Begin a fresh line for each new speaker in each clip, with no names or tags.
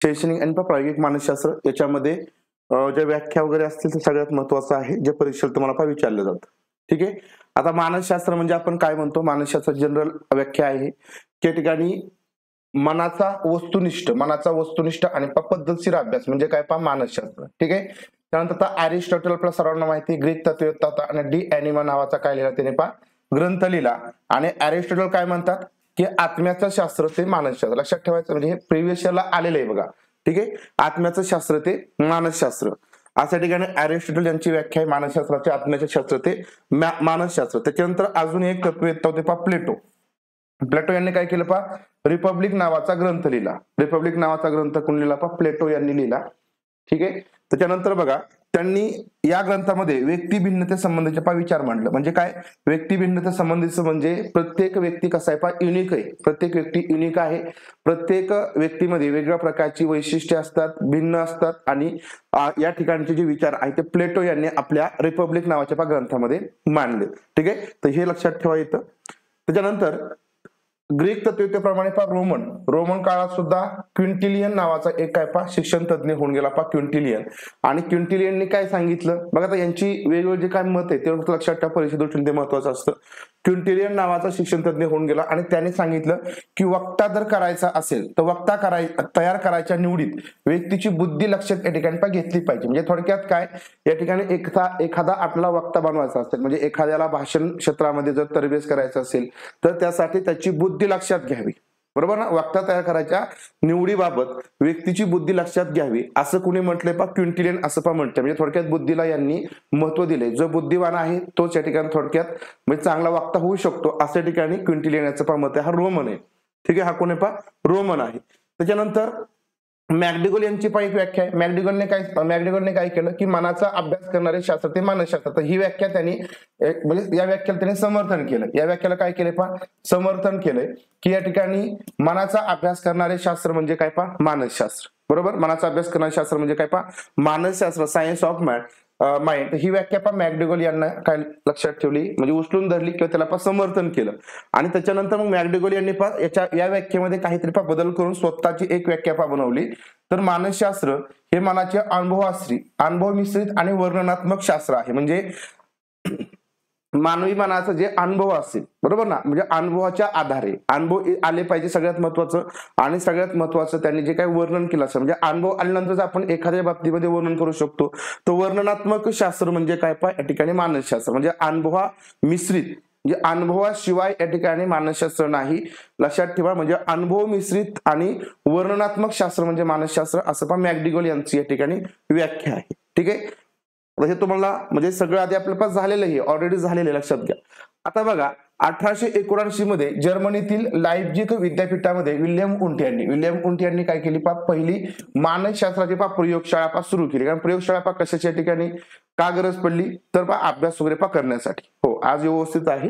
शैक्षणिक आणि प्रायोगिक मानसशास्त्र याच्यामध्ये ज्या व्याख्या वगैरे असतील ते सगळ्यात महत्वाचं आहे, जे परीक्षेला तुम्हाला विचारलं जातं. ठीक आहे. आता मानसशास्त्र म्हणजे आपण काय म्हणतो, मानसशास्त्र जनरल व्याख्या आहे. त्या ठिकाणी मनाचा वस्तुनिष्ठ आणि पद्धतशीर अभ्यास म्हणजे काय मानसशास्त्र. ठीक आहे. त्यानंतर अरिस्टॉटल आपल्या सर्वांना माहिती, ग्रीक तत्ववेत्ता आणि डी ॲनिमा नावाचा काय लिहिला त्याने ग्रंथ लिहिला. आणि अरिस्टॉटल काय म्हणतात की आत्म्याचं शास्त्र ते मानसशास्त्र. लक्षात ठेवायचं, म्हणजे हे प्रिव्हियस इयरला आलेलं आहे बघा. ठीक आहे. आत्म्याचं शास्त्र ते मानसशास्त्र अशा ठिकाणी अरिस्टॉटल यांची व्याख्या आहे मानसशास्त्राचे. आत्म्याचे शास्त्र ते मानसशास्त्र. त्याच्यानंतर अजून एक तत्ववेत्ता होते प्लेटो यांनी काय केलं रिपब्लिक नावाचा ग्रंथ लिहिला. रिपब्लिक नावाचा ग्रंथ कोण लिहिला प्लेटो यांनी लिहिला. ठीक आहे. त्याच्यानंतर बघा त्यांनी या ग्रंथामध्ये व्यक्ती भिन्नते संबंधीचे विचार मांडलं. म्हणजे काय व्यक्ती भिन्नते संबंधीचं, म्हणजे प्रत्येक व्यक्ती कसा आहे युनिक आहे. प्रत्येक व्यक्ती युनिक आहे. प्रत्येक व्यक्तीमध्ये वेगळ्या प्रकारची वैशिष्ट्ये असतात, भिन्न असतात. आणि या ठिकाणचे जे विचार आहे ते प्लेटो यांनी आपल्या रिपब्लिक नावाच्या ग्रंथामध्ये मांडले. ठीक आहे. तर हे लक्षात ठेवा येतं. त्याच्यानंतर ग्रीक तत्ववेत्तेप्रमाणे रोमन काळात सुद्धा क्विंटिलियन नावाचा एक शिक्षण तज्ञ होऊन गेला क्विंटिलियन. आणि क्विंटिलियनने काय सांगितलं बघा. आता यांची वेगवेगळे जे काय मत आहे ते लक्षात ठेवा, परीक्षे दृष्टीने ते महत्वाचं असतं. क्विंटिलियन नावाचा शिक्षण तज्ञ होऊन गेला आणि त्याने सांगितलं की वक्ता जर करायचा असेल तर वक्ता तयार करायच्या निवडीत व्यक्तीची बुद्धी लक्षात या ठिकाणी घेतली पाहिजे. म्हणजे थोडक्यात काय या ठिकाणी एखादा आपला वक्ता बनवायचा असेल, म्हणजे एखाद्याला भाषण क्षेत्रामध्ये जर तरबेज करायचं असेल तर त्यासाठी त्याची बुद्धी लक्षात घ्यावी. बरोबर ना. वक्ता तयार करायच्या निवडीबाबत व्यक्तीची बुद्धी लक्षात घ्यावी असं कुणी म्हटलंय क्विंटिलियन असं म्हटलं. म्हणजे थोडक्यात बुद्धीला यांनी महत्व दिले. जो बुद्धिवान आहे तोच या ठिकाणी थोडक्यात म्हणजे चांगला वक्ता होऊ शकतो असं ठिकाणी क्विंटिलियन याचं मत आहे. हा रोमन आहे. ठीक आहे. हा कोण आहे रोमन आहे. त्याच्यानंतर मॅकडोगल यांची एक व्याख्या आहे. मॅकडोगलने काय केलं की मनाचा अभ्यास करणारे शास्त्र ते मानसशास्त्र. तर ही व्याख्या त्यांनी म्हणजे या व्याख्याला त्यांनी समर्थन केलं. या व्याख्याला काय केले समर्थन केलंय की या ठिकाणी मनाचा अभ्यास करणारे शास्त्र म्हणजे काय मानसशास्त्र. बरोबर. मनाचा अभ्यास करणारे शास्त्र म्हणजे काय मानसशास्त्र, सायन्स ऑफ माइंड. ही व्याख्या मॅकडोगल यांना काय लक्षात ठेवली, म्हणजे उचलून धरली किंवा त्याला समर्थन केलं. आणि त्याच्यानंतर मग मॅकडोगल यांनी या व्याख्येमध्ये काहीतरी बदल करून स्वतःची एक व्याख्या बनवली. तर मानसशास्त्र हे मनाचे अनुभव मिश्रित आणि वर्णनात्मक शास्त्र आहे. म्हणजे मानवी मनाचा जे अनुभव असेल, बरोबर ना, म्हणजे अनुभवाच्या आधारे अनुभव आले पाहिजे सगळ्यात महत्वाचं. आणि सगळ्यात महत्वाचं त्यांनी जे काही वर्णन केलं असेल, म्हणजे अनुभव आल्यानंतर आपण एखाद्या बाबतीमध्ये वर्णन करू शकतो. तो वर्णनात्मक शास्त्र म्हणजे काय या ठिकाणी मानसशास्त्र. म्हणजे अनुभवा मिश्रित, म्हणजे अनुभवाशिवाय या ठिकाणी मानसशास्त्र नाही. लक्षात ठेवा. म्हणजे अनुभव मिश्रित आणि वर्णनात्मक शास्त्र म्हणजे मानसशास्त्र असं मॅकडोगल यांची या ठिकाणी व्याख्या आहे. ठीक आहे. हे तुम्हाला म्हणजे सगळं आधी आपल्या झालेलं आहे, ऑलरेडी झालेलं, लक्षात घ्या. आता बघा 1879 मध्ये जर्मनीतील लाइप्झिग विद्यापीठामध्ये विल्यम उंट यांनी काय केली पहिली मानसशास्त्राची प्रयोगशाळा सुरू केली. कारण प्रयोगशाळा कशाच्या ठिकाणी का गरज पडली तर अभ्यास वगैरे करण्यासाठी. हो, आज व्यवस्थित आहे.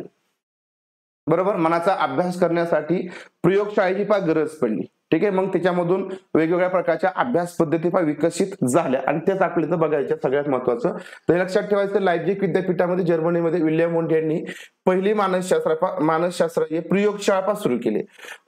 बरोबर. मनाचा अभ्यास करण्यासाठी प्रयोगशाळेची गरज पडली. ठीक आहे. मग त्याच्यामधून वेगवेगळ्या प्रकारच्या अभ्यास पद्धती विकसित झाल्या आणि तेच आपल्याला बघायचं सगळ्यात महत्वाचं. तर लक्षात ठेवायचं लाइप्झिग विद्यापीठामध्ये जर्मनीमध्ये विल्यम उंट यांनी पहिली मानसशास्त्र हे प्रयोगशाळा सुरू केली.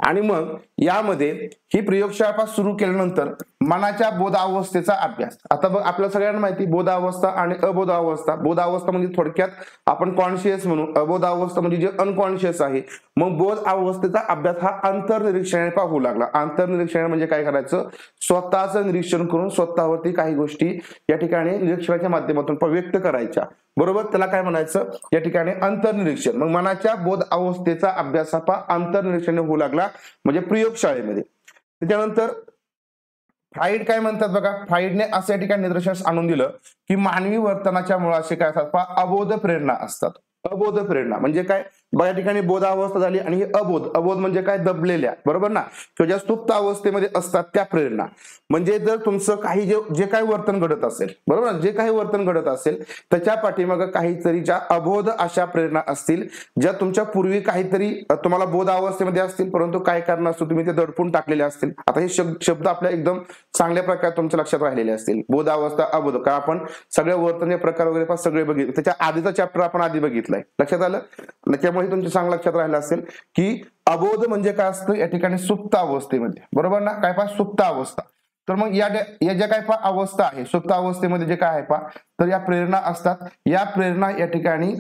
आणि मग यामध्ये ही प्रयोगशाळा सुरू केल्यानंतर मनाच्या बोधावस्थेचा अभ्यास. आता बघ आपल्याला सगळ्यांना माहिती बोधावस्था आणि अबोधावस्था. बोधावस्था म्हणजे थोडक्यात आपण कॉन्शियस म्हणू, अबोधावस्था म्हणजे जे अनकॉन्शियस आहे. मग बोध अवस्थेचा अभ्यास हा अंतर्निरीक्षणाने होऊ लागला. अंतर्निरीक्षण म्हणजे काय करायचं, स्वतःचं निरीक्षण करून स्वतःवरती काही गोष्टी या ठिकाणी निरीक्षणाच्या माध्यमातून व्यक्त करायच्या. बरोबर. त्याला काय म्हणायचं या ठिकाणी अंतर्निरीक्षण. मग मनाच्या बोध अवस्थेचा अभ्यास हा अंतर्निरीक्षण होऊ लागला म्हणजे प्रयोगशाळेमध्ये. त्याच्यानंतर फ्राइड काय म्हणतात बघा. फ्राइडने असं या ठिकाणी निदर्शनास आणून दिलं की मानवी वर्तनाच्या मुळाशी काय असतात अबोध प्रेरणा असतात. अबोध प्रेरणा म्हणजे काय बघा, या ठिकाणी बोधावस्था झाली आणि ही अबोध म्हणजे काय दबलेल्या, बरोबर ना, किंवा ज्या सुप्त अवस्थेमध्ये असतात त्या प्रेरणा. म्हणजे जर तुमचं काही जे काही वर्तन घडत असेल, बरोबर, जे काही वर्तन घडत असेल त्याच्या पाठीमागे काहीतरी ज्या अबोध अशा प्रेरणा असतील, ज्या तुमच्या पूर्वी काहीतरी तुम्हाला बोध अवस्थेमध्ये असतील परंतु काय कारण असतो तुम्ही ते दडपून टाकलेले असतील. आता हे शब्द आपल्या एकदम चांगल्या प्रकारे तुमच्या लक्षात राहिलेले असतील. बोधावस्था, अबोध. का आपण सगळे वर्तन प्रकार वगैरे सगळे बघितले, त्याच्या आधीचा चॅप्टर आपण आधी बघितलाय, लक्षात आलं. त्यामुळे तुमच्या चांगलं लक्षात राहिलं असेल की अबोध म्हणजे काय असतं या ठिकाणी सुप्त अवस्थेमध्ये, बरोबर ना. काय सुप्त अवस्था तर मग या ज्या काय पहा अवस्था आहे, सुप्त अवस्थेमध्ये जे काय आहे पहा, तर या प्रेरणा असतात. या प्रेरणा या ठिकाणी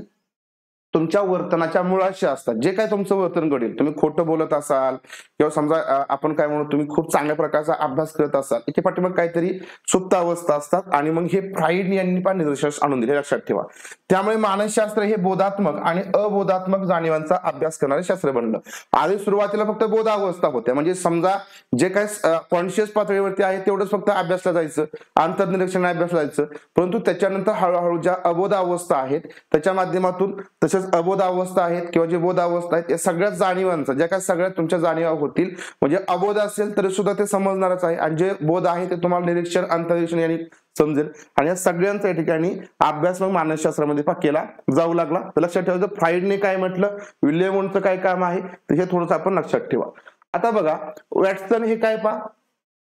तुमच्या वर्तनाच्या मुळाशी असतात. जे काय तुमचं वर्तन घडेल, तुम्ही खोटं बोलत असाल किंवा समजा आपण काय म्हणू, तुम्ही खूप चांगल्या प्रकारचा अभ्यास करत असाल, याच्या पाठीमागे काहीतरी सुप्त अवस्था असतात आणि मग हे फ्राईड यांनी पण निदर्शनास आणून दिले, लक्षात ठेवा. त्यामुळे मानसशास्त्र हे बोधात्मक आणि अबोधात्मक जाणीवांचा अभ्यास करणारे शास्त्र बनलं. आधी सुरुवातीला फक्त बोधावस्था होत्या, म्हणजे समजा जे काय कॉन्शियस पातळीवरती आहे तेवढंच फक्त अभ्यासला जायचं, अंतर्निरीक्षण अभ्यासला जायचं. परंतु त्याच्यानंतर हळूहळू ज्या अबोध अवस्था आहेत त्याच्या माध्यमातून, तसेच अबोध अवस्था आहेत किंवा जे बोध अवस्था आहेत, या सगळ्याच जाणीवांचा ज्या काय सगळ्यात तुमच्या जाणीवा होतील, म्हणजे अबोध असेल तरी सुद्धा ते समजणारच आहे आणि जे बोध आहे ते तुम्हाला निरीक्षण अंतर्निरीक्षण यांनी समजेल. आणि या सगळ्यांचा या ठिकाणी अभ्यास मग मानसशास्त्रामध्ये केला जाऊ लागला. तर लक्षात ठेवायचं फ्राईडने काय म्हटलं, विल्यम वुंडचं काय काम आहे, तर हे थोडंसं आपण लक्षात ठेवा. आता बघा वॅटसन हे काय पहा,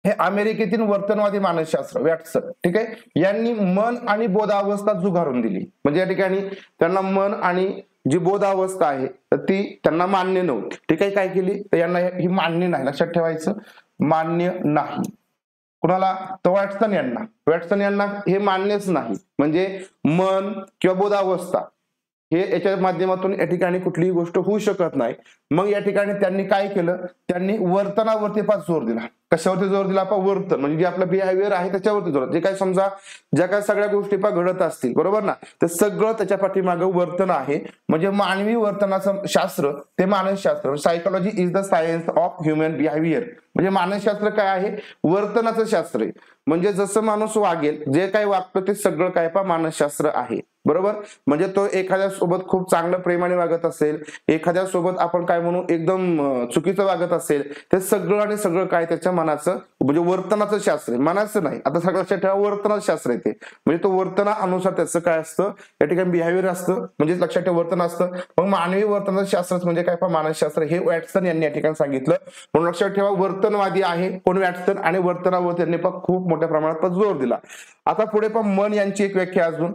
हे अमेरिकेतील वर्तनवादी मानसशास्त्र वॅटसन, ठीक आहे, यांनी मन आणि बोधावस्था जुगारून दिली. म्हणजे या ठिकाणी त्यांना मन आणि जी बोधावस्था आहे तर ती त्यांना मान्य नव्हती. ठीक आहे, काय केली तर यांना ही मान्य नाही, लक्षात ठेवायचं, मान्य नाही. कुणाला, तर वॅटसन यांना हे मान्यच नाही. म्हणजे मन किंवा बोधावस्था हे याच्या माध्यमातून या ठिकाणी कुठलीही गोष्ट होऊ शकत नाही. मग या ठिकाणी त्यांनी काय केलं, त्यांनी वर्तनावरती जोर दिला. कशावरती जोर दिला, वर्तन म्हणजे जे आपलं बिहेवियर आहे त्याच्यावरती जोर. जे काय समजा ज्या काय सगळ्या गोष्टी घडत असतील, बरोबर ना, ते सगळं त्याच्या पाठीमागे वर्तन आहे. म्हणजे मानवी वर्तनाचं शास्त्र ते मानसशास्त्र. Psychology is the science of human behaviour. म्हणजे मानसशास्त्र काय आहे, वर्तनाचं शास्त्र आहे. म्हणजे जसं माणूस वागेल, जे काय वागतं ते सगळं काय मानसशास्त्र आहे, बरोबर. म्हणजे तो एखाद्या सोबत खूप चांगलं प्रेमाने वागत असेल, एखाद्या सोबत आपण काय म्हणू एकदम चुकीचं वागत असेल, ते सगळं आणि सगळं काय त्याच्या मनाचं म्हणजे वर्तनाचं शास्त्र आहे, मनाचं नाही. आता सगळं लक्षात ठेवा, वर्तनाचं शास्त्र आहे ते. म्हणजे तो वर्तनानुसार त्याचं काय असतं या ठिकाणी बिहेवियर असतं, म्हणजे लक्षात ठेवा वर्तन असतं. मग मानवी वर्तनाचं शास्त्र म्हणजे काय मानसशास्त्र, हे वॅटसन यांनी या ठिकाणी सांगितलं. म्हणून लक्षात ठेवा वर्तनवादी आहे कोण, वॅटसन, आणि वर्तनावर त्यांनी खूप मोठ्या प्रमाणात जोर दिला. आता पुढे मन यांची एक व्याख्या अजून.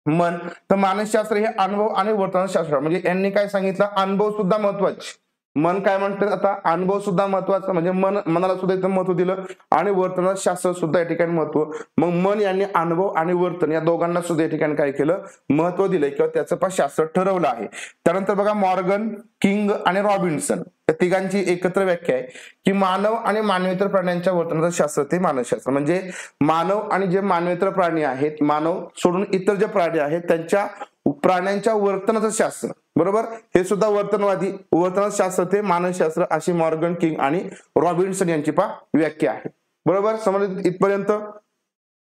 मन, तर मानसशास्त्र हे अनुभव आणि वर्तनशास्त्र. म्हणजे यांनी काय सांगितलं, अनुभव सुद्धा महत्वाचे. मन काय म्हणतात आता, अनुभव सुद्धा महत्वाचा, म्हणजे मनाला सुद्धा इथं महत्व दिलं आणि वर्तनशास्त्र सुद्धा या ठिकाणी महत्व. मग मन यांनी अनुभव आणि वर्तन या दोघांना सुद्धा या ठिकाणी काय केलं, महत्व दिलंय किंवा त्याचं पण शास्त्र ठरवलं आहे. त्यानंतर बघा मॉर्गन, किंग आणि रॉबिन्सन या तिघांची एकत्र व्याख्या आहे की मानव आणि मानवेतर प्राण्यांच्या वर्तनाचं शास्त्र ते मानसशास्त्र. म्हणजे मानव आणि जे मानवेतर प्राणी आहेत, मानव सोडून इतर जे प्राणी आहेत त्यांच्या प्राण्यांच्या वर्तनाचं शास्त्र, बरोबर, हे सुद्धा वर्तनाचं शास्त्र ते मानसशास्त्र, अशी मॉर्गन, किंग आणि रॉबिन्सन यांची व्याख्या आहे. बरोबर, समजलं इथपर्यंत?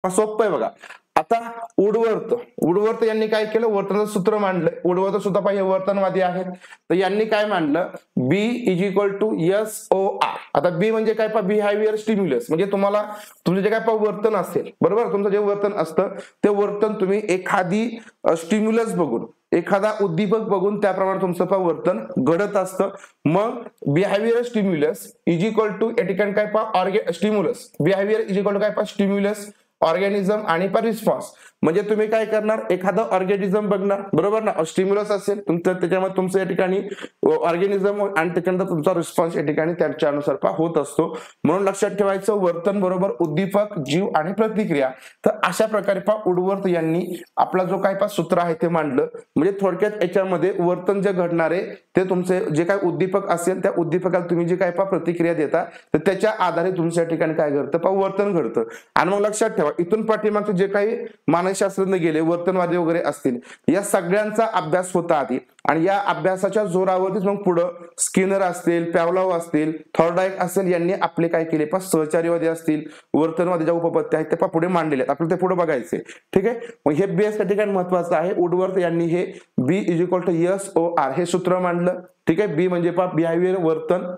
सोपं आहे बघा. आता वुडवर्थ यांनी काय केलं, वर्तनाचं सूत्र मांडलं. वुडवर्थ सुद्धा हे वर्तनवादी आहेत. तर यांनी काय मांडलं, बी इज इक्वल टू SOR. आता बी म्हणजे काय बिहेवियर स्टिम्युलस. म्हणजे तुम्हाला तुमचं जे काय वर्तन असेल, बरोबर, तुमचं जे वर्तन असतं ते वर्तन तुम्ही एखादी स्टिम्युलस बघून, एखादा उद्दीपक बघून त्याप्रमाणे तुमचं वर्तन घडत असतं. मग behaviour stimulus is equal to या ठिकाणी काय stimulus, behaviour is equal to काय स्टिम्युलस, ऑर्गॅनिझम आणि रिस्पॉन्स. म्हणजे तुम्ही काय करणार, एखादं ऑर्गॅनिझम बघणार, बरोबर ना, स्टिम्युलस असेल तुमचं, त्याच्यामध्ये तुमचं या ठिकाणी ऑर्गॅनिझम आणि त्याच्यानंतर तुमचा रिस्पॉन्स या ठिकाणी त्याच्यानुसार होत असतो. म्हणून लक्षात ठेवायचं वर्तन बरोबर उद्दीपक, जीव आणि प्रतिक्रिया. तर अशा प्रकारे वुडवर्थ यांनी आपला जो काय सूत्र आहे ते मांडलं. म्हणजे थोडक्यात याच्यामध्ये वर्तन जे घडणारे ते तुमचे जे काय उद्दीपक असेल त्या उद्दीपकाला तुम्ही जे काय प्रतिक्रिया देता तर त्याच्या आधारे तुमच्या ठिकाणी काय घडतं वर्तन घडतं. आणि मग लक्षात ठेवा इथून पाठीमागचे जे काही मानसशास्त्रज्ञ गेले, वर्तनवादी वगैरे असतील, या सगळ्यांचा अभ्यास होता आधी. आणि या अभ्यासाच्या जोरावरतीच मग पुढं स्किनर असतील, पॅव्लॉव असतील, थॉर्नडाईक असेल, यांनी आपले काय केले सहचारीवादी असतील, वर्तनवादी ज्या उपपत्ती आहेत त्या पुढे मांडलेले आहेत. आपल्याला ते पुढे बघायचे. ठीक आहे, मग हे बेस त्या ठिकाणी महत्वाचं आहे. वुडवर्थ यांनी हे बी इज इक्वल टू SOR हे सूत्र मांडलं. ठीक आहे, बी म्हणजे बिहेवियर वर्तन,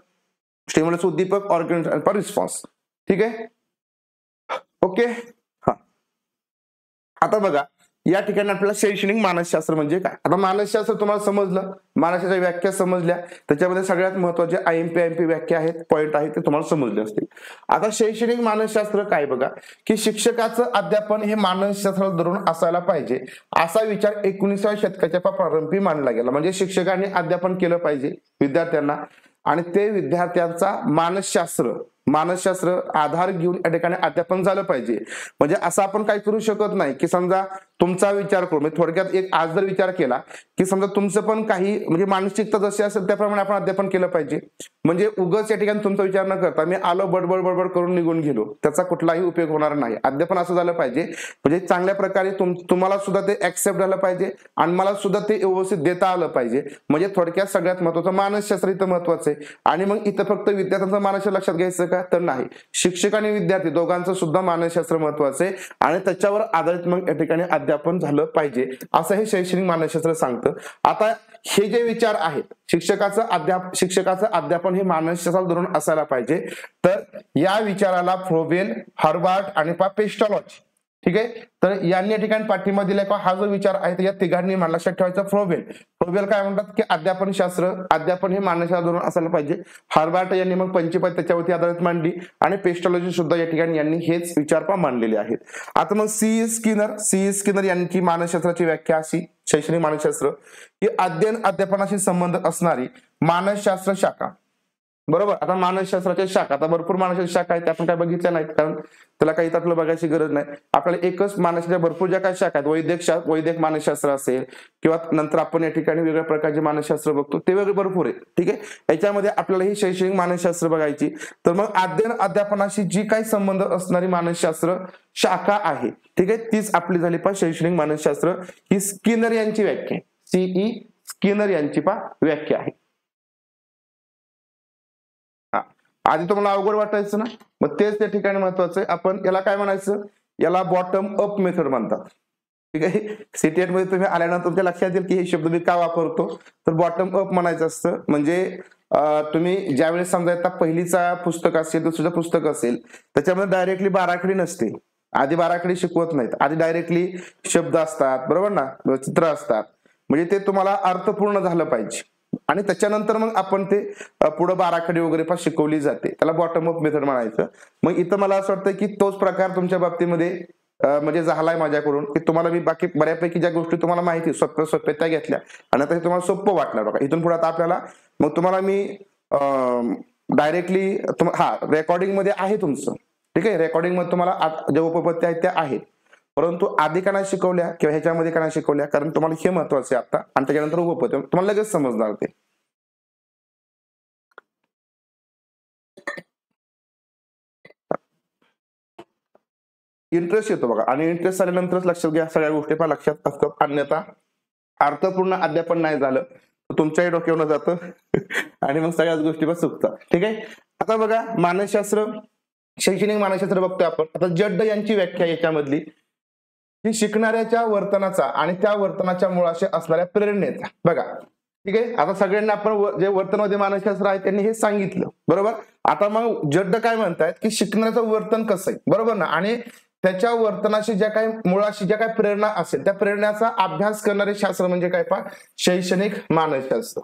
स्टिम्युलस उद्दीपक, ऑर्गॅनिझम, रिस्पॉन्स. ठीक आहे, ओके. हा, आता बघा या ठिकाणी आपल्याला शैक्षणिक मानसशास्त्र म्हणजे काय. आता मानसशास्त्र तुम्हाला समजलं, मानसशास्त्राच्या व्याख्या समजल्या, त्याच्यामध्ये सगळ्यात महत्वाचे IMP व्याख्या आहेत, पॉइंट आहेत, ते तुम्हाला समजले असतील. आता शैक्षणिक मानसशास्त्र काय बघा, की शिक्षकाचं अध्यापन हे मानसशास्त्राला धरून असायला पाहिजे, असा विचार 19व्या शतकाच्या प्रारंभी मांडला गेला. म्हणजे शिक्षकांनी अध्यापन केलं पाहिजे विद्यार्थ्यांना आणि ते विद्यार्थ्यांचा मानसशास्त्र मानसशास्त्र आधार घेऊन या ठिकाणी अध्यापन झालं पाहिजे. म्हणजे असं आपण काय करू शकत नाही की समजा तुमचा विचार करू, म्हणजे थोडक्यात एक आज जर विचार केला की समजा तुमचं पण काही म्हणजे मानसिकता जशी असेल त्याप्रमाणे आपण अध्यापन केलं पाहिजे. म्हणजे उगाच या ठिकाणी तुमचा विचार न करता मी आलो बडबड बडबड करून निघून गेलो, त्याचा कुठलाही उपयोग होणार नाही. अध्यापन असं झालं पाहिजे म्हणजे चांगल्या प्रकारे तुम्हाला सुद्धा ते ऍक्सेप्ट झालं पाहिजे आणि मला सुद्धा ते व्यवस्थित देता आलं पाहिजे. म्हणजे थोडक्यात सगळ्यात महत्वाचं मानसशास्त्र इथं महत्वाचं आहे. आणि मग इथं फक्त विद्यार्थ्यांचं मानसशास्त्र लक्षात घ्यायचं का, तर नाही, शिक्षक आणि विद्यार्थी दोघांचं सुद्धा मानसशास्त्र महत्वाचं आहे आणि त्याच्यावर आधारित मग या ठिकाणी अध्यापन झालं पाहिजे असं हे शैक्षणिक मानसशास्त्र सांगतं. आता हे जे विचार आहेत शिक्षकाचं अध्यापन हे मानसशास्त्राला धरून असायला पाहिजे. तर या विचाराला फ्रोबेल, हर्बार्ट आणि पेस्टॉलॉजी, ठीक आहे, तर यांनी या ठिकाणी पाठिंबा दिलाय का, हा जो विचार आहे या तिघांनी मला लक्षात ठेवायचा. फ्रोबेल काय म्हणतात की अध्यापन हे मानसशास्त्र धरून असायला पाहिजे. हर्बार्ट यांनी मग पंचपद त्याच्यावरती आधारित मांडली आणि पेस्टॉलॉजी सुद्धा या ठिकाणी यांनी हेच विचार मांडलेले आहेत. आता मग सी स्किनर यांची मानसशास्त्राची व्याख्या अशी शैक्षणिक मानसशास्त्र की अध्यापनाशी संबंध असणारी मानसशास्त्र शाखा. बरोबर. आता मानसशास्त्राच्या शाखा, आता भरपूर मानसशास्त्र शाखा आहेत, आपण काय बघितल्या नाहीत कारण त्याला काही आपल्याला बघायची गरज नाही. आपल्याला एकच मानसशास्त्राच्या भरपूर ज्या काही शाखा आहेत, वैद्यक मानसशास्त्र असेल किंवा नंतर आपण या ठिकाणी वेगळ्या प्रकारचे मानसशास्त्र बघतो, ते वेगळे भरपूर आहे. ठीक आहे, याच्यामध्ये आपल्याला ही शैक्षणिक मानसशास्त्र बघायची. तर मग अध्यापनाशी जी काही संबंध असणारी मानसशास्त्र शाखा आहे, ठीक आहे, तीच आपली झाली शैक्षणिक मानसशास्त्र. ही स्किनर यांची व्याख्या, सीई स्किनर यांची व्याख्या आहे. आधी तुम्हाला अवघड वाटायचं ना, मग तेच त्या ठिकाणी महत्वाचं आहे. आपण याला काय म्हणायचं, याला बॉटम अप मेथड म्हणतात. ठीक आहे, सीटेट मध्ये तुम्ही आल्यानंतर तुमच्या लक्षात येईल की हे शब्द मी का वापरतो. तर बॉटम अप म्हणायचं असतं. म्हणजे तुम्ही ज्यावेळेस समजा आता पहिलीचा पुस्तक असेल, दुसरीचं पुस्तक असेल, त्याच्यामध्ये डायरेक्टली बाराखडी नसते. आधी बाराखडी शिकवत नाहीत, आधी डायरेक्टली शब्द असतात, बरोबर ना, चित्र असतात. म्हणजे ते तुम्हाला अर्थपूर्ण झालं पाहिजे आणि त्याच्यानंतर मग आपण ते पुढे बाराखडी वगैरे शिकवली जाते, त्याला बॉटम अप मेथड म्हणायचं. मग इथं मला असं वाटतं की तोच प्रकार तुमच्या बाबतीमध्ये म्हणजे झालाय माझ्याकडून की तुम्हाला मी बाकी बऱ्यापैकी ज्या गोष्टी तुम्हाला माहिती सोप्या त्या घेतल्या आणि आता हे तुम्हाला सोपं वाटलं बघा. इथून पुढे आता आपल्याला मग तुम्हाला मी डायरेक्टली रेकॉर्डिंग मध्ये आहे तुमचं, ठीक आहे, रेकॉर्डिंग मध्ये तुम्हाला ज्या उपपत्त्या आहेत त्या आहेत, परंतु आधी का नाही शिकवल्या किंवा ह्याच्यामध्ये का नाही शिकवल्या, कारण तुम्हाला हे महत्वाचं आहे आता आणि त्याच्यानंतर उपपत्ती तुम्हाला लगेच समजणार ते. इंटरेस्ट येतो बघा आणि इंटरेस्ट आल्यानंतरच लक्षात घ्या सगळ्या गोष्टी लक्षात असतात. अन्यथा अर्थपूर्ण अध्यापन नाही झालं तर तुमच्याही डोक्यावर जातं आणि मग सगळ्याच गोष्टी चुकतात. ठीक आहे, आता बघा मानसशास्त्र, शैक्षणिक मानसशास्त्र बघतोय आपण. आता जड्ड यांची व्याख्या याच्यामधली की शिकणाऱ्याच्या वर्तनाचा आणि त्या वर्तनाच्या मुळाशी असणाऱ्या प्रेरणेचा. बघा, ठीक आहे, आता सगळ्यांना आपण जे वर्तनवादी मानसशास्त्र आहे त्यांनी हे सांगितलं, बरोबर. आता मग जड्ड काय म्हणतायत की शिकण्याचं वर्तन कसं आहे, बरोबर ना, आणि त्याच्या वर्तनाशी ज्या काही मुळाशी ज्या काही प्रेरणा असेल त्या प्रेरणाचा अभ्यास करणारे शास्त्र म्हणजे काय शैक्षणिक मानसशास्त्र.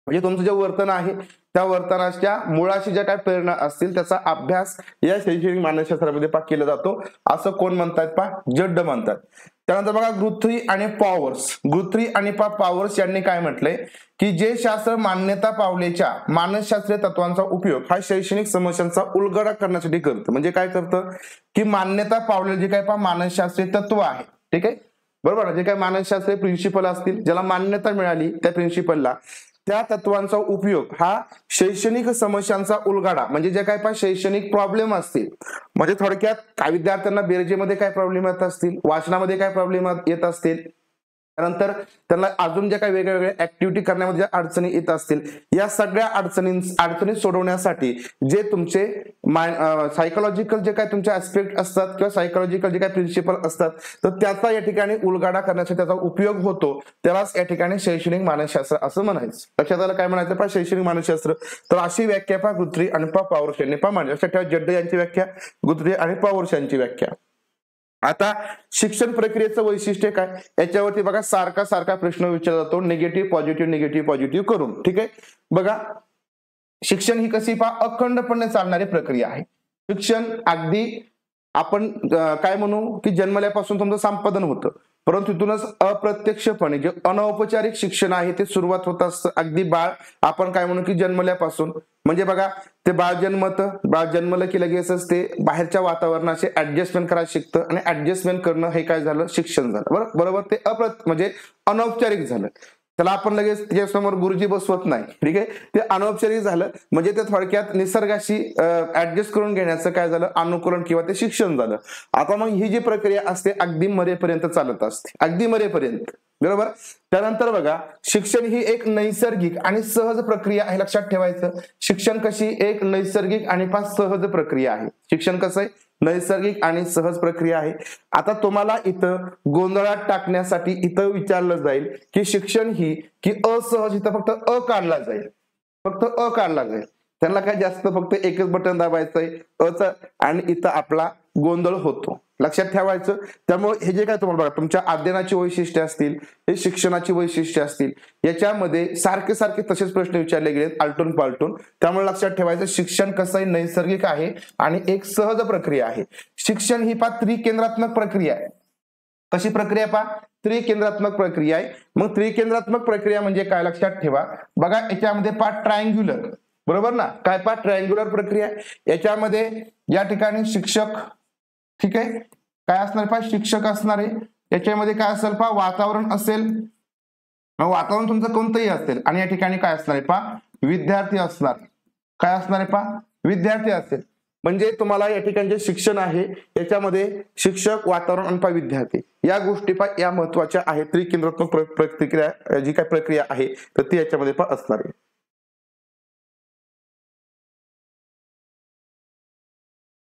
म्हणजे तुमचं जे वर्तन आहे त्या वर्तनाच्या मुळाशी ज्या काही प्रेरणा असतील त्याचा अभ्यास या शैक्षणिक मानसशास्त्रामध्ये केला जातो, असं कोण म्हणतात जड्ड म्हणतात. त्यानंतर बघा गुथ्री आणि पॉवर्स यांनी काय म्हटलंय की जे शास्त्र मान्यता पावलेच्या मानसशास्त्रीय तत्वांचा उपयोग हा शैक्षणिक समस्यांचा उलगडा करण्यासाठी करतं. म्हणजे काय करतं की मान्यता पावलेले जे काही मानसशास्त्रीय तत्व आहे, ठीक आहे, बरोबर ना, जे काही मानसशास्त्रीय प्रिन्सिपल असतील ज्याला मान्यता मिळाली त्या प्रिन्सिपलला, त्या तत्वांचा उपयोग हा शैक्षणिक समस्यांचा उलगडा, म्हणजे जे काय शैक्षणिक प्रॉब्लेम असतील, म्हणजे थोडक्यात काही विद्यार्थ्यांना बेरजेमध्ये काय प्रॉब्लेम येत असतील, वाचनामध्ये काय प्रॉब्लेम येत असतील, त्यानंतर त्यांना अजून ज्या काही वेगवेगळ्या ऍक्टिव्हिटी करण्यामध्ये अडचणी येत असतील, या सगळ्या अडचणी सोडवण्यासाठी जे तुमचे सायकोलॉजिकल जे काही तुमचे ऍस्पेक्ट असतात किंवा सायकोलॉजिकल जे काही प्रिन्सिपल असतात तर त्याचा या ठिकाणी उलगडा करण्यासाठी त्याचा उपयोग होतो, त्यालाच या ठिकाणी शैक्षणिक मानसशास्त्र असं म्हणायचं. लक्षात आलं काय म्हणायचं शैक्षणिक मानसशास्त्र. तर अशी व्याख्या गुथ्री आणि पॉवर्स यांनी मांडली. लक्षात ठेवा जड्ड यांची व्याख्या, गुथ्री आणि पॉवर्स यांची व्याख्या. आता शिक्षण प्रक्रियेचं वैशिष्ट्य काय याच्यावरती बघा सारखा प्रश्न विचारला जातो, निगेटिव्ह पॉझिटिव्ह करून. ठीक आहे, बघा शिक्षण ही कशी अखंडपणे चालणारी प्रक्रिया आहे. शिक्षण अगदी आपण काय म्हणू की जन्मल्यापासून तुमचं संपादन होतं, परंतु तिथूनच अप्रत्यक्षपणे जे अनौपचारिक शिक्षण आहे ते सुरुवात होत असतं. अगदी बाळ आपण काय म्हणू की जन्मल्यापासून म्हणजे बघा ते बाळ जन्मलं की लगेचच ते बाहेरच्या वातावरणाचे ऍडजस्टमेंट करायला शिकतं आणि ऍडजस्टमेंट करणं हे काय झालं, शिक्षण झालं. बरोबर ते म्हणजे अनौपचारिक झालं. त्याला आपण लगेच त्याच्यासमोर गुरुजी बसवत नाही, ठीक आहे. ते अनौपचारिक झालं म्हणजे ते थोडक्यात निसर्गाशी ऍडजस्ट करून घेण्याचं काय झालं, अनुकरण किंवा ते शिक्षण झालं. आता मग ही जी प्रक्रिया असते अगदी मरेपर्यंत चालत असते, अगदी मरेपर्यंत. बरोबर. त्यानंतर बघा शिक्षण ही एक नैसर्गिक आणि सहज प्रक्रिया आहे, लक्षात ठेवायचं. शिक्षण कशी एक नैसर्गिक आणि सहज प्रक्रिया आहे. शिक्षण कसं आहे, नैसर्गिक आणि सहज प्रक्रिया आहे. आता तुम्हाला इथं गोंधळात टाकण्यासाठी इथं विचारलं जाईल की शिक्षण ही की असहज, इथं फक्त अ काढला जाईल, फक्त अ काढला जाईल. त्यांना काय जास्त फक्त एकच बटन दाबायचंय अच आणि इथं आपला गोंधळ होतो, लक्षात ठेवायचं. त्यामुळे हे जे काय तुम्हाला बघा तुमच्या अध्ययनाची वैशिष्ट्ये असतील, हे शिक्षणाची वैशिष्ट्ये असतील, याच्यामध्ये सारखे सारखे तसेच प्रश्न विचारले गेलेत आलटून पालटून. त्यामुळे लक्षात ठेवायचं शिक्षण कसं आहे, नैसर्गिक आहे आणि एक सहज प्रक्रिया आहे. शिक्षण ही त्रिकेंद्रात्मक प्रक्रिया आहे. कशी प्रक्रिया त्रिकेंद्रात्मक प्रक्रिया आहे. मग त्रिकेंद्रात्मक प्रक्रिया म्हणजे काय, लक्षात ठेवा. बघा याच्यामध्ये ट्रायंग्युलर, बरोबर ना, काय ट्रायंग्युलर प्रक्रिया. याच्यामध्ये या ठिकाणी शिक्षक, ठीक आहे, काय असणार शिक्षक असणार आहे. याच्यामध्ये काय असेल वातावरण असेल, वातावरण तुमचं कोणतंही असेल. आणि या ठिकाणी काय असणार आहे विद्यार्थी असणार. काय असणार आहे विद्यार्थी असेल. म्हणजे तुम्हाला या ठिकाणी जे शिक्षण आहे याच्यामध्ये शिक्षक, वातावरण आणि विद्यार्थी या गोष्टी या महत्वाच्या आहेत. त्रिकेंद्रात्मक प्रतिक्रिया जी काय प्रक्रिया आहे तर ती याच्यामध्ये असणार आहे.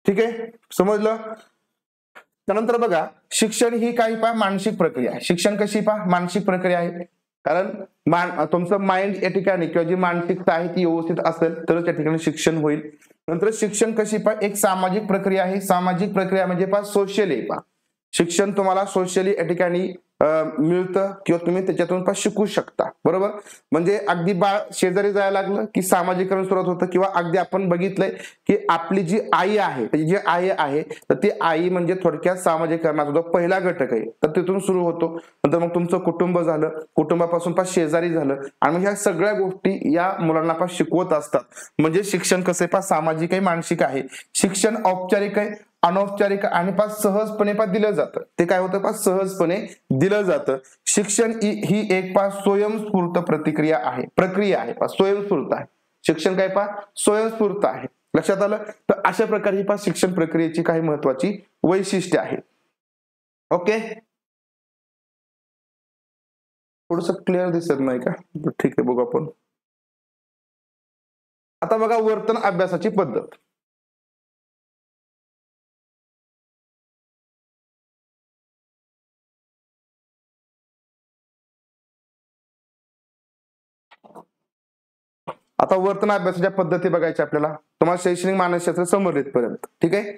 ठीक आहे, समजलं. त्यानंतर बघा शिक्षण ही काही मानसिक प्रक्रिया आहे. शिक्षण कशी मानसिक प्रक्रिया आहे. कारण तुमचं माइंड या ठिकाणी किंवा जी मानसिकता आहे ती व्यवस्थित असेल तरच या ठिकाणी शिक्षण होईल. नंतर शिक्षण कशी एक सामाजिक प्रक्रिया आहे. सामाजिक प्रक्रिया म्हणजे सोशल आहे. शिक्षण तुम्हाला सोशली या ठिकाणी मिळतं किंवा तुम्ही त्याच्यातून शिकू शकता. बरोबर. म्हणजे अगदी बाळ शेजारी जायला लागलं की सामाजिकरण सुरुवात होतं. किंवा अगदी आपण बघितलंय की आपली जी आई आहे, जी आई आहे तर ती आई म्हणजे थोडक्यात सामाजिकरणाचा जो पहिला घटक आहे तर तिथून सुरू होतो. नंतर मग तुमचं कुटुंब झालं, कुटुंबापासून शेजारी झालं आणि मग ह्या सगळ्या गोष्टी या मुलांना शिकवत असतात. म्हणजे शिक्षण कसं सामाजिक आहे, मानसिक आहे. शिक्षण औपचारिक आहे, अनौपचारिक आणि सहजपणे दिलं जातं. ते काय होतं सहजपणे दिलं जातं. शिक्षण ही एक स्वयंस्फूर्त प्रक्रिया आहे. स्वयंस्फूर्त आहे शिक्षण. काय स्वयंस्फूर्त आहे. लक्षात आलं. तर अशा प्रकारे ही शिक्षण प्रक्रियेची काही महत्वाची वैशिष्ट्ये आहेत. ओके, थोडस क्लिअर दिसत नाही का? ठीक आहे, बघू आपण. आता बघा वर्तन अभ्यासाची पद्धत. आता वर्तन अभ्यासाच्या पद्धती बघायच्या आपल्याला. तुम्हाला शैक्षणिक मानसशास्त्र समजलेत पर्यंत, ठीक आहे.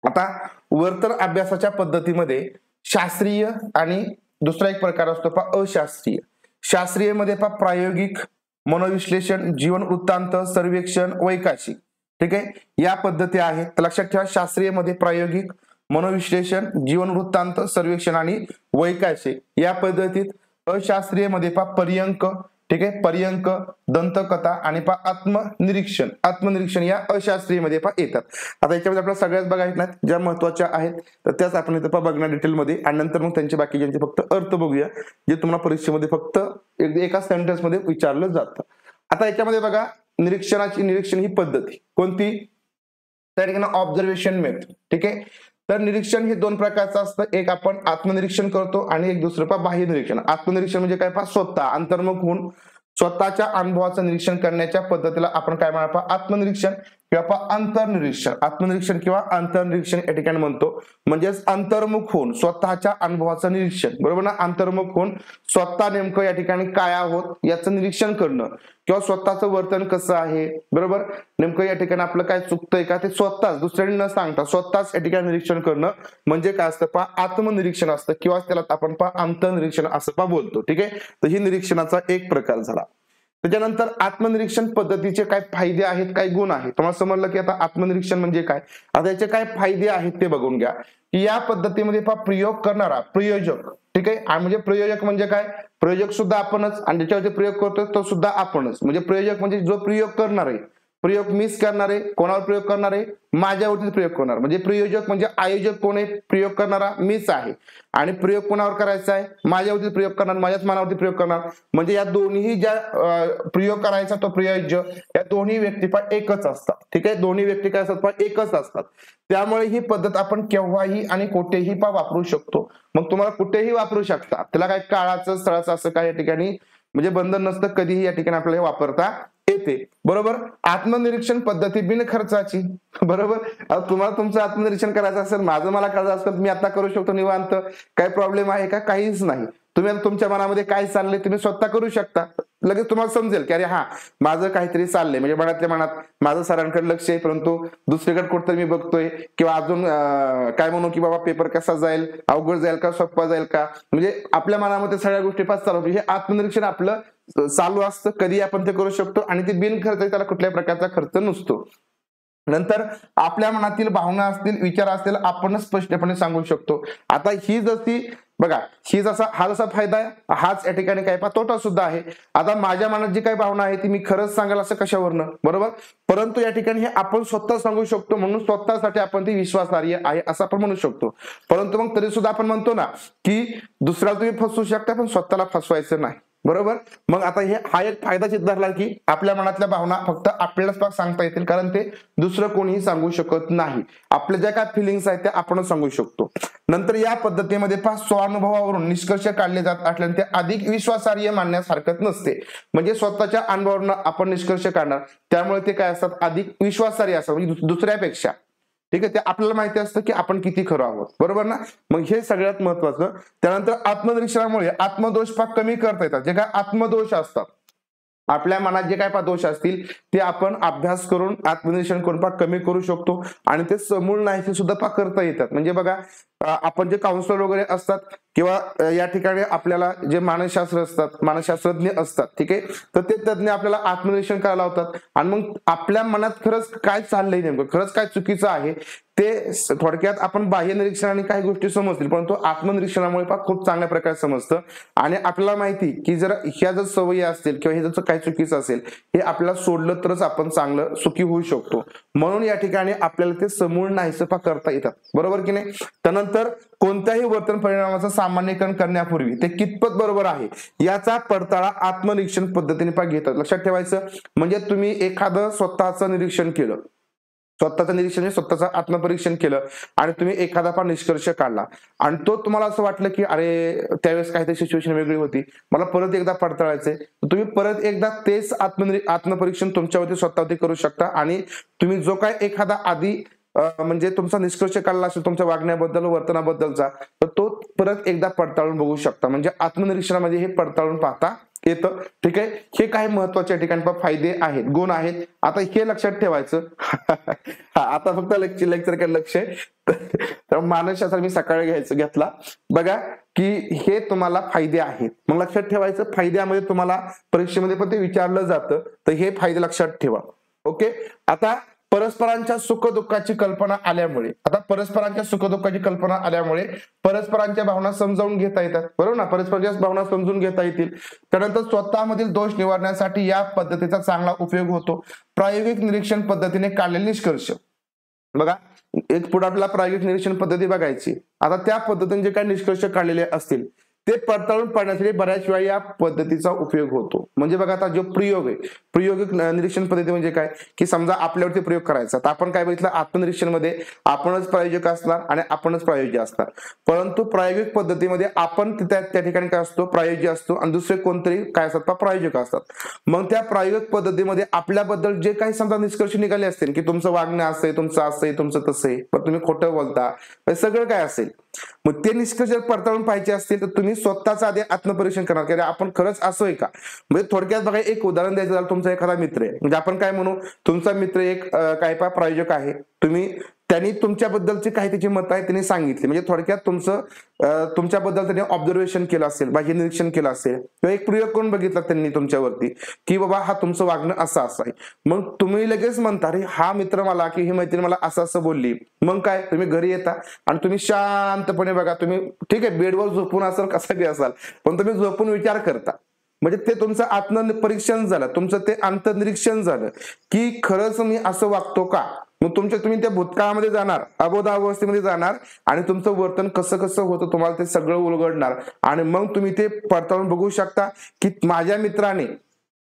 आता वर्तन अभ्यासाच्या पद्धतीमध्ये शास्त्रीय आणि दुसरा एक प्रकार असतो अशास्त्रीय. शास्त्रीय मध्ये प्रायोगिक, मनोविश्लेषण, जीवन वृत्तांत, सर्वेक्षण, वैकाशिक. ठीक आहे, या पद्धती आहेत. तर लक्षात ठेवा शास्त्रीय मध्ये प्रायोगिक, मनोविश्लेषण, जीवन वृत्तांत, सर्वेक्षण आणि वैकाशिक या पद्धतीत. अशास्त्रीय मध्ये पर्यंक, ठीक आहे, पर्यंक, दंतकथा आणि आत्मनिरीक्षण या अशास्त्रीय मध्ये येतात. आता याच्यामध्ये आपल्याला सगळ्याच बघायच्या नाहीत, ज्या महत्वाच्या आहेत तर त्याच आपण इथे बघणार डिटेलमध्ये. आणि नंतर मग त्यांचे बाकीचे फक्त अर्थ बघूया, जे तुम्हाला परीक्षेमध्ये फक्त एका सेंटेन्स मध्ये विचारलं जातं. आता याच्यामध्ये बघा निरीक्षण ही पद्धती कोणती, त्या ठिकाणी ऑब्झर्वेशन मेथड. ठीक आहे. तर निरीक्षण हे दोन प्रकारचं असतं. एक आपण आत्मनिरीक्षण करतो आणि एक दुसरं बाह्य निरीक्षण. आत्मनिरीक्षण म्हणजे काय स्वतः अंतर्मुख होऊन स्वतःच्या अनुभवाचं निरीक्षण करण्याच्या पद्धतीला आपण काय म्हणतो आत्मनिरीक्षण किंवा अंतर्निरीक्षण. आत्मनिरीक्षण किंवा अंतर्निरीक्षण या ठिकाणी म्हणतो. म्हणजेच अंतर्मुख होऊन स्वतःच्या अनुभवाचं निरीक्षण, बरोबर ना. अंतर्मुख होऊन स्वतः नेमकं या ठिकाणी काय आहोत याचं निरीक्षण करणं किंवा स्वतःचं वर्तन कसं आहे, बरोबर, नेमकं या ठिकाणी आपलं काय चुकतंय का ते स्वतःच दुसऱ्यांनी न सांगता स्वतःच या ठिकाणी निरीक्षण करणं म्हणजे काय असतं आत्मनिरीक्षण असतं किंवा त्याला आपण अंतर्निरीक्षण असं बोलतो. ठीक आहे. तर ही निरीक्षणाचा एक प्रकार झाला. त्याच्यानंतर आत्मनिरीक्षण पद्धतीचे काय फायदे आहेत, काय गुण आहेत. तुम्हाला समजलं की आता आत्मनिरीक्षण म्हणजे काय. आता याचे काय फायदे आहेत ते बघून घ्या. की या पद्धतीमध्ये प्रयोग करणारा प्रयोजक, ठीक आहे, आणि म्हणजे प्रयोजक म्हणजे काय, प्रयोजक सुद्धा आपणच आणि ज्याच्यावरती प्रयोग करतोय तो सुद्धा आपणच. म्हणजे प्रयोजक म्हणजे जो प्रयोग करणार आहे प्रयोग मीच करणार आहे. कोणावर प्रयोग करणार आहे? माझ्यावरती प्रयोग करणार. म्हणजे प्रयोजक म्हणजे आयोजक कोण आहे? प्रयोग करणारा मीच आहे. आणि प्रयोग कोणावर करायचा आहे? माझ्यावरती प्रयोग करणार, माझ्याच मनावरती प्रयोग करणार. म्हणजे या दोन्ही ज्या प्रयोग करायचा तो प्रयोज्य, या दोन्ही व्यक्ती पण एकच असतात. ठीक आहे, दोन्ही व्यक्ती काय असतात? पण एकच असतात. त्यामुळे ही पद्धत आपण केव्हाही आणि कुठेही वापरू शकतो. मग तुम्हाला कुठेही वापरू शकता, त्याला काय काळाचं स्थळाचं असं काय या ठिकाणी म्हणजे बंधन नसतं. कधीही या ठिकाणी आपल्याला वापरता येते. बरोबर. आत्मनिरीक्षण पद्धती बिनखर्चाची. बरोबर. तुम्हाला तुमचं आत्मनिरीक्षण करायचं असेल, माझं मला करायचं असेल, मी आता करू शकतो निवांत. काय प्रॉब्लेम आहे का? काहीच नाही. तुम्ही तुमच्या मनामध्ये काय चाललंय तुम्ही स्वतः करू शकता. लगेच तुम्हाला समजेल की अरे हा माझं काहीतरी चाललंय, म्हणजे मनातल्या मनात माझं सरांकडे लक्ष आहे, परंतु दुसरीकडे कुठतरी मी बघतोय, किंवा अजून काय म्हणू की बाबा पेपर कसा जाईल, अवघड जाईल का, सोपा जाईल का, म्हणजे आपल्या मनामध्ये सगळ्या गोष्टी पास चालू. हे आत्मनिरीक्षण आपलं चालू असतं. कधी आपण ते करू शकतो आणि ते बिनखर्च, त्याला कुठल्याही प्रकारचा खर्च नसतो. नंतर आपल्या मनातील भावना असतील, विचार असतील, आपण स्पष्टपणे सांगू शकतो. आता ही जशी बघा, ही हा जसा फायदा आहे, हाच या ठिकाणी काय तोटा सुद्धा आहे. आता माझ्या मनात जी काही भावना आहे ती मी खरंच सांगाल असं कशावरनं? बरोबर. परंतु या ठिकाणी हे आपण स्वतः सांगू शकतो, म्हणून स्वतःसाठी आपण ती विश्वासार्ह आहे असं आपण म्हणू शकतो. परंतु मग तरी सुद्धा आपण म्हणतो ना की दुसऱ्याला तुम्ही फसवू शकता, पण स्वतःला फसवायचं नाही. बरोबर. मग आता हा एक फायदा सिद्ध झाला की आपल्या मनातल्या भावना फक्त आपल्यालाच सांगता येतील, कारण ते दुसरं कोणीही सांगू शकत नाही. आपल्या ज्या काय फिलिंग्स आहेत त्या आपणच सांगू शकतो. नंतर या पद्धतीमध्ये स्वानुभवावरून निष्कर्ष काढले जात असल्याने ते अधिक विश्वासार्ह मानण्यास हरकत नसते. म्हणजे स्वतःच्या अनुभवावरून आपण निष्कर्ष काढणार, त्यामुळे ते काय असतात? अधिक विश्वासार्ह असतात, म्हणजे दुसऱ्यापेक्षा. ठीक आहे, ते आपल्याला माहिती असतं की आपण किती खरं आहोत. बरोबर ना. मग हे सगळ्यात महत्वाचं. त्यानंतर आत्मनिरीक्षणामुळे आत्मदोष कमी करता येतात. जे काय आत्मदोष असतात, आपल्या मनात जे काय दोष असतील ते आपण अभ्यास करून आत्मनिरीक्षण करून कमी करू शकतो, आणि ते समूळ नाहीसे सुद्धा करता येतात. म्हणजे बघा, आपण जे काउन्सिलर वगैरे असतात, किंवा या ठिकाणी आपल्याला जे मानसशास्त्र असतात, मानसशास्त्रज्ञ असतात, ठीक आहे, तर ते तज्ञ आपल्याला आत्मनिरीक्षण करायला लावतात. आणि मग आपल्या मनात खरंच काय चाललंय, नेमकं खरंच काय चुकीचं आहे ते थोडक्यात आपण बाह्य निरीक्षणाने काही गोष्टी समजतील, परंतु आत्मनिरीक्षणामुळे खूप चांगल्या प्रकारे समजतं. आणि आपल्याला माहिती की जर ह्या जर सवयी असतील किंवा हे जर काही चुकीचं असेल, हे आपल्याला सोडलं तरच आपण चांगलं सुखी होऊ शकतो. म्हणून या ठिकाणी आपल्याला ते समूळ नाहीसं करता येतात. बरोबर की नाही. त्यानंतर कोणत्याही वर्तन परिणामाचं सामान्यीकरण करण्यापूर्वी ते कितपत बरोबर आहे याचा पडताळा आत्मनिरीक्षण पद्धतीने घेतात. लक्षात ठेवायचं. म्हणजे तुम्ही एखादं स्वतःचं निरीक्षण केलं, स्वतःचं निरीक्षण स्वतःचं आत्मपरीक्षण केलं, आणि तुम्ही एखादा निष्कर्ष काढला, आणि तो तुम्हाला असं वाटलं की अरे त्यावेळेस काहीतरी सिच्युएशन वेगळी होती, मला परत एकदा पडताळायचंय, तुम्ही परत एकदा तेच आत्मपरीक्षण तुमच्यावरती स्वतःवरती करू शकता. आणि तुम्ही जो काय एखादा आधी म्हणजे तुमचा निष्कर्ष काढला असेल तुमच्या वागण्याबद्दल, वर्तनाबद्दलचा, तर तो परत एकदा पडताळून बघू शकता. म्हणजे आत्मनिरीक्षणामध्ये हे पडताळून पाहता येतं. ठीक आहे. हे काही महत्वाच्या ठिकाणी फायदे आहेत, गुण आहेत. आता हे लक्षात ठेवायचं. आता फक्त लेक्चरकडे लक्ष आहे. तर मानसशास्त्र मी सकाळी घेतला. बघा की हे तुम्हाला फायदे आहेत. मग लक्षात ठेवायचं, फायद्यामध्ये तुम्हाला परीक्षेमध्ये पण ते विचारलं जातं, तर हे फायदे लक्षात ठेवा. ओके. आता परस्परांच्या सुखदुःखाची कल्पना आल्यामुळे परस्परांच्या भावना समजावून घेता येतात. बरोबर ना. परस्परांच्या भावना समजून घेता येतील. त्यानंतर स्वतःमधील दोष निवारण्यासाठी या पद्धतीचा चांगला उपयोग होतो. प्रायोगिक निरीक्षण पद्धतीने काढलेले निष्कर्ष. बघा, एक पुढे आपल्याला प्रायोगिक निरीक्षण पद्धती बघायची. आता त्या पद्धतीने जे काही निष्कर्ष काढलेले असतील ते पडताळून पाहण्यासाठी बऱ्याच वेळा या पद्धतीचा उपयोग होतो. म्हणजे बघा, आता जो प्रयोग आहे, प्रायोगिक निरीक्षण पद्धती म्हणजे काय की समजा आपल्यावरती प्रयोग करायचा, तर आपण काय बघितलं, आत्मनिरीक्षण मध्ये आपणच प्रायोजक असणार आणि आपणच प्रायोज्य असणार. परंतु प्रायोगिक पद्धतीमध्ये आपण त्या ठिकाणी काय असतो, प्रायोज्य असतो, आणि दुसरे कोणतरी काय असतात, प्रायोजक असतात. मग त्या प्रायोगिक पद्धतीमध्ये आपल्याबद्दल जे काही समजा निष्कर्ष निघाले असतील की तुमचं वागणं असं आहे, तुमचं असं आहे, तुमचं तसं आहे, पण तुम्ही खोटं बोलता, सगळं काय असेल, मग ते निष्कर्ष पडताळून पाहिजे असतील तर तुम्ही स्वतःच आधी आत्मपरीक्षण करणार की आपण खरंच असं आहे का. म्हणजे थोडक्यात बघा, एक उदाहरण द्यायचं झालं, तुमचा एखादा मित्र आहे, म्हणजे आपण काय म्हणू, तुमचा मित्र एक काय प्रायोजक आहे, त्यांनी तुमच्याबद्दलची काही त्याची मत आहे त्यांनी सांगितली, म्हणजे थोडक्यात तुमच्याबद्दल त्यांनी ऑब्झर्वेशन केलं असेल, बाह्य निरीक्षण केलं असेल, किंवा एक प्रयोग करून बघितला त्यांनी तुमच्यावरती की बाबा हा तुमचं वागणं असं आहे. मग तुम्ही लगेच म्हणता अरे हा मित्र मला की ही मैत्रीण मला असं बोलली. मग काय, तुम्ही घरी येता आणि तुम्ही शांतपणे बघा, तुम्ही ठीक आहे बेडवर झोपून असाल, कसं बी असाल, पण तुम्ही झोपून विचार करता म्हणजे ते तुमचं आत्मपरीक्षण झालं, तुमचं ते अंतर्निरीक्षण झालं की खरंच मी असं वागतो का. मग तुम्ही त्या भूतकाळामध्ये जाणार, अबोधावस्थेमध्ये जाणार आणि तुमचं वर्तन कसं कसं होतं तुम्हाला ते सगळं उलगडणार आणि मग तुम्ही ते पडताळून बघू शकता की माझ्या मित्राने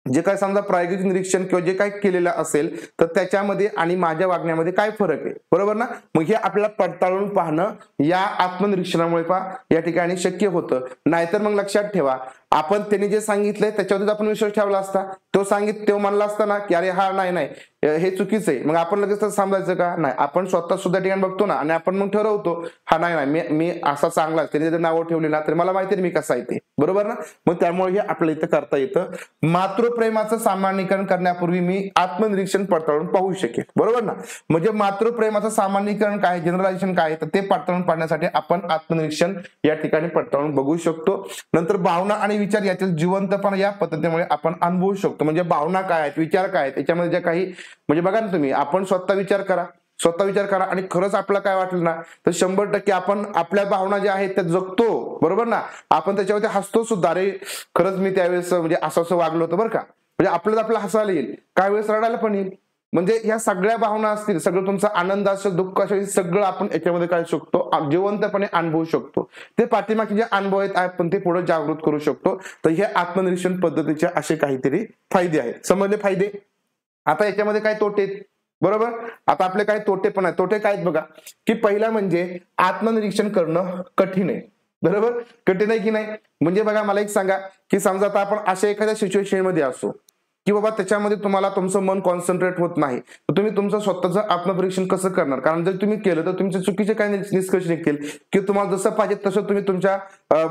जे काय समजा प्रायोगिक निरीक्षण किंवा जे काय केलेलं असेल तर त्याच्यामध्ये आणि माझ्या वागण्यामध्ये काय फरक आहे, बरोबर ना. मग हे आपल्याला पडताळून पाहणं या आत्मनिरीक्षणामुळे या ठिकाणी शक्य होतं. नाहीतर मग लक्षात ठेवा, आपण त्यांनी जे सांगितलंय त्याच्यावरच आपण विश्वास ठेवला असता, तो म्हणला असता ना की अरे हा नाही हे चुकीचं आहे, मग आपण लगेच समजायचं का नाही. आपण स्वतः सुद्धा ठिकाणी बघतो ना आणि आपण मग ठरवतो हा नाही मी असा चांगला, त्यांनी जर नावं ठेवली ना तर मला माहिती आहे मी कसा आहे ते, बरोबर ना. मग त्यामुळे हे आपल्याला इथं करता येतं. मातृप्रेमाचं सामान्यीकरण करण्यापूर्वी मी आत्मनिरीक्षण पडताळून पाहू शकेल, बरोबर ना. म्हणजे मातृप्रेमाचं सामान्यीकरण काय, जनरलायझेशन काय, तर ते पडताळून पाहण्यासाठी आपण आत्मनिरीक्षण या ठिकाणी पडताळून बघू शकतो. नंतर भावना आणि विचार यातील जिवंतपणा या पद्धतीमुळे आपण अनुभवू शकतो. म्हणजे भावना काय आहेत, विचार काय आहेत, त्याच्यामध्ये ज्या काही म्हणजे बघा ना तुम्ही, आपण स्वतः विचार करा आणि खरंच आपल्याला काय वाटलं ना तर 100% आपण आपल्या भावना ज्या आहेत त्या जगतो, बरोबर ना. आपण त्याच्यावरती हसतो सुद्धा, अरे खरंच मी त्यावेळेस म्हणजे असं वागलो होतं बरं का. म्हणजे आपल्याला हसायला येईल, काय वेळेस रडायला पण येईल. म्हणजे ह्या सगळ्या भावना असतील, सगळं तुमचं आनंद असेल, दुःख असेल, सगळं आपण याच्यामध्ये काय शकतो, जिवंतपणे अनुभवू शकतो. ते पाठीमागचे जे अनुभव आहेत आपण ते पुढे जागृत करू शकतो. तर हे आत्मनिरीक्षण पद्धतीचे असे काहीतरी फायदे आहेत. समजले फायदे. आता याच्यामध्ये काय तोटे, बरोबर. आता आपले काय तोटे पण आहेत. तोटे काय आहेत बघा, की पहिला म्हणजे आत्मनिरीक्षण करणं कठीण आहे, बरोबर. कठीण आहे की नाही. म्हणजे बघा मला एक सांगा की समजा आता आपण अशा एखाद्या सिच्युएशन मध्ये असो की बाबा त्याच्यामध्ये तुम्हाला तुमचं मन कॉन्सन्ट्रेट होत नाही, तर तुम्ही तुमचं स्वतःचं आत्मपरीक्षण कसं करणार. कारण जर तुम्ही केलं तर तुमचे चुकीचे काही निष्कर्ष निघतील की तुम्हाला जसं पाहिजे तसं तुम्ही तुमच्या